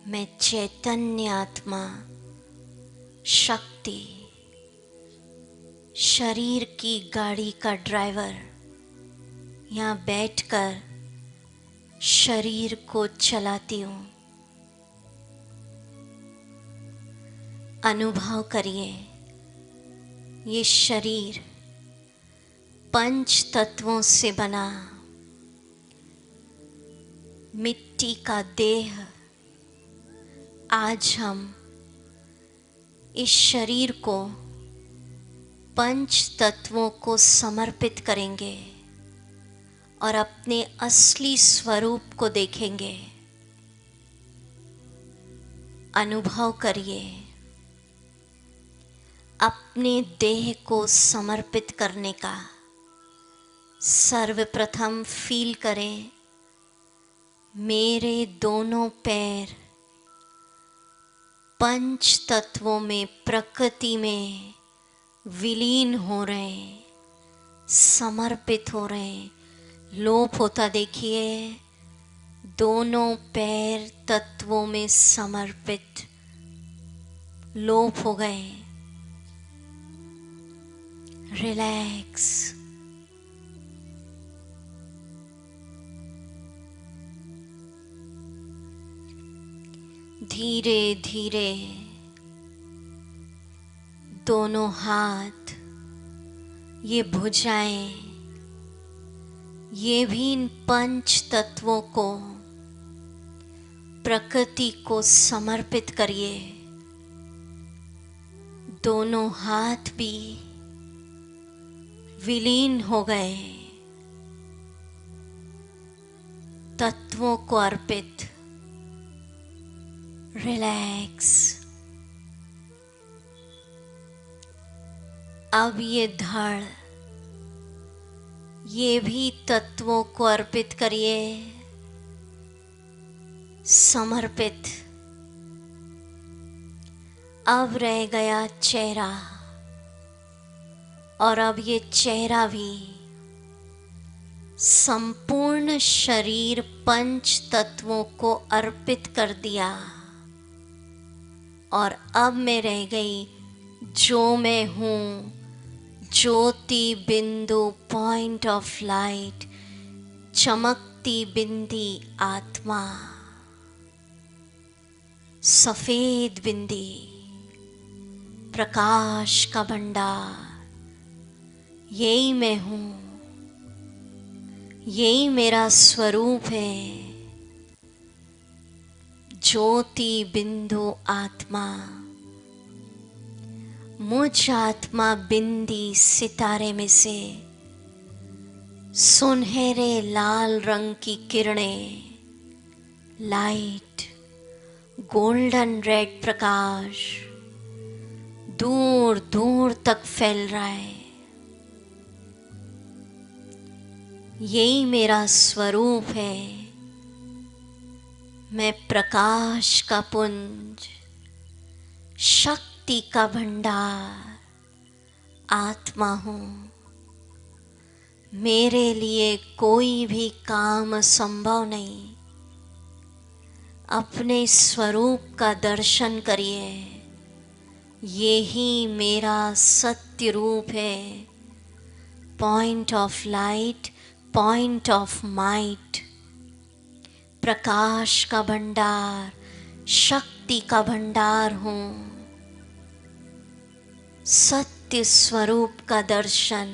मैं चैतन्य आत्मा, शक्ति, शरीर की गाड़ी का ड्राइवर, यहाँ बैठकर शरीर को चलाती हूँ। अनुभव करिए, ये शरीर पंच तत्वों से बना, मिट्टी का देह। आज हम इस शरीर को पंच तत्वों को समर्पित करेंगे और अपने असली स्वरूप को देखेंगे। अनुभव करिए, अपने देह को समर्पित करने का। सर्वप्रथम फील करें, मेरे दोनों पैर पंच तत्वों में, प्रकृति में विलीन हो रहे हैं, समर्पित हो रहे हैं। लोप होता देखिए, दोनों पैर तत्वों में समर्पित, लोप हो गए। रिलैक्स। धीरे धीरे दोनों हाथ, ये भुजाएं, ये भी इन पंच तत्वों को, प्रकृति को समर्पित करिए। दोनों हाथ भी विलीन हो गए, तत्वों को अर्पित। रिलैक्स। अब ये धड़, ये भी तत्वों को अर्पित करिए, समर्पित। अब रह गया चेहरा, और अब ये चेहरा भी संपूर्ण शरीर पंच तत्वों को अर्पित कर दिया और अब मैं रह गई जो मैं हूँ, ज्योति बिंदु, पॉइंट ऑफ लाइट, चमकती बिंदी आत्मा, सफेद बिंदी, प्रकाश का भंडार। यही मैं हूँ, यही मेरा स्वरूप है। ज्योति बिंदु आत्मा, मुझ आत्मा बिंदी सितारे में से सुनहरे लाल रंग की किरणें, लाइट, गोल्डन रेड प्रकाश दूर दूर तक फैल रहा है। यही मेरा स्वरूप है। मैं प्रकाश का पुंज, शक्ति का भंडार आत्मा हूँ। मेरे लिए कोई भी काम संभव नहीं। अपने स्वरूप का दर्शन करिए। यही मेरा सत्य रूप है। Point of light, point of might, प्रकाश का भंडार, शक्ति का भंडार हूँ। सत्य स्वरूप का दर्शन।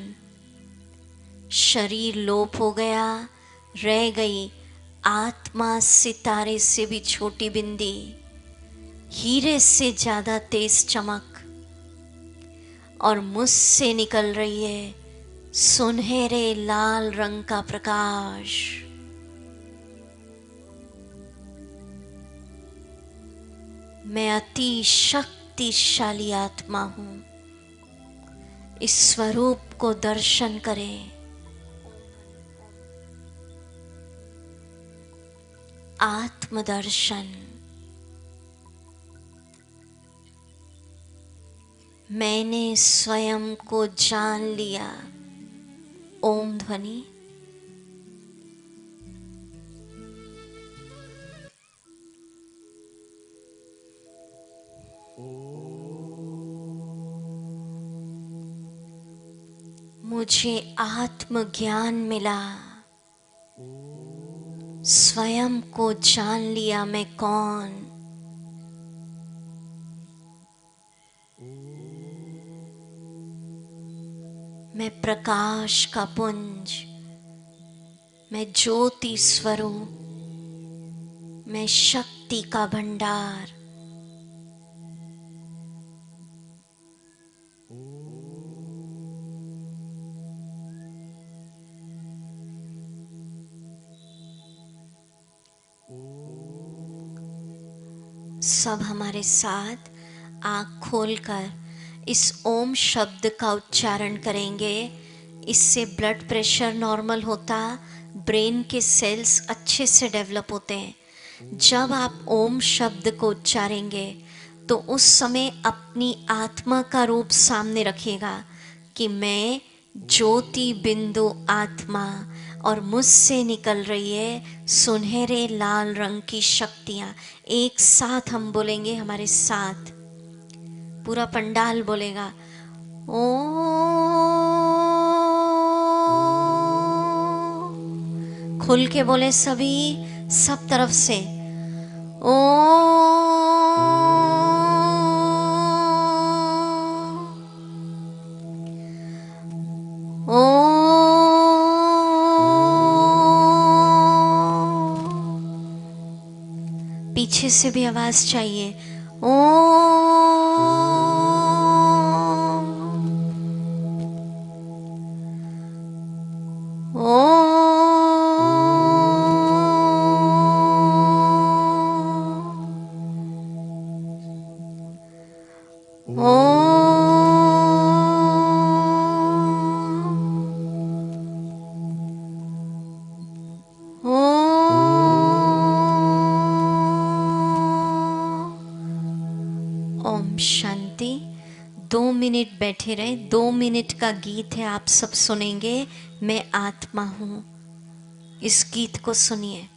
शरीर लोप हो गया, रह गई आत्मा सितारे से भी छोटी बिंदी, हीरे से ज़्यादा तेज चमक, और मुझसे निकल रही है सुनहरे लाल रंग का प्रकाश। मैं अति शक्तिशाली आत्मा हूँ। इस स्वरूप को दर्शन करें। आत्मदर्शन। मैंने स्वयं को जान लिया। ओम ध्वनि। मुझे आत्मज्ञान मिला। स्वयं को जान लिया मैं कौन। मैं प्रकाश का पुंज, मैं ज्योति स्वरूप, मैं शक्ति का भंडार। सब हमारे साथ आँख खोलकर इस ओम शब्द का उच्चारण करेंगे। इससे ब्लड प्रेशर नॉर्मल होता, ब्रेन के सेल्स अच्छे से डेवलप होते हैं। जब आप ओम शब्द को उच्चारेंगे तो उस समय अपनी आत्मा का रूप सामने रखिएगा कि मैं ज्योति बिंदु आत्मा और मुझसे निकल रही है सुनहरे लाल रंग की शक्तियाँ। एक साथ हम बोलेंगे, हमारे साथ पूरा पंडाल बोलेगा। ओ खुल के बोले सभी, सब तरफ से ओ। पीछे से भी आवाज चाहिए। ओ शांति। 2 मिनट बैठे रहे। 2 मिनट का गीत है, आप सब सुनेंगे। मैं आत्मा हूँ, इस गीत को सुनिए।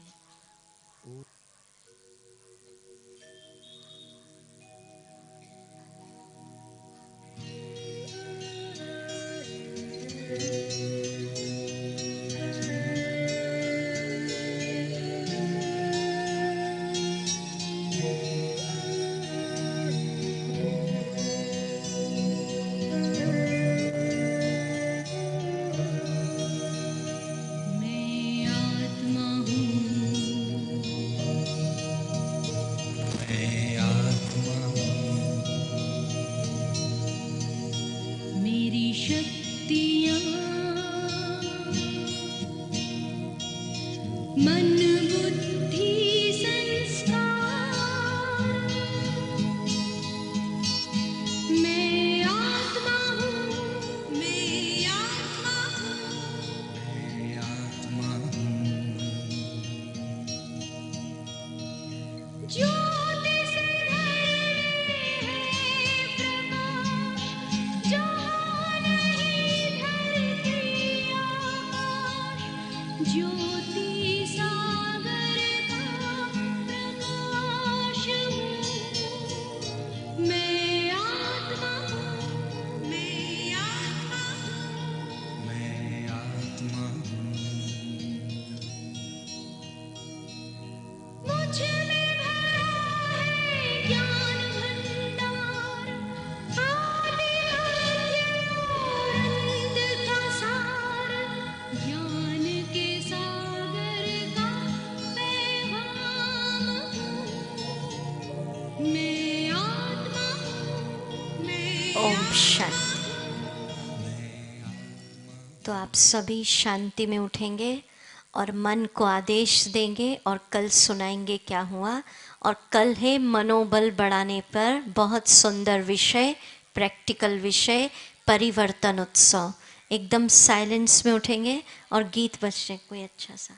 मेरी शक्तियाँ मन बुद्धि संस्कार, मैं आत्मा हूँ, मैं आत्मा हूँ, मैं आत्मा हूँ। ज्योति से धरे है प्रकाश, जहाँ नहीं धरती आकाश, ज्योति सागर का प्रकाश हूँ, मैं आत्मा हूँ, मैं आत्मा हूँ, मैं आत्मा हूँ। मुझ में भरा है ज्ञान भंडार, आदि मध्य और अंत का सार, ज्ञान के सागर का पैगाम हूँ, मैं आत्मा हूँ, मैं ओम शांति। तो आप सभी शांति में उठेंगे और मन को आदेश देंगे और कल सुनाएंगे क्या हुआ। और कल है मनोबल बढ़ाने पर बहुत सुंदर विषय, प्रैक्टिकल विषय, परिवर्तन उत्सव। एकदम साइलेंस में उठेंगे और गीत बजने कोई अच्छा सा।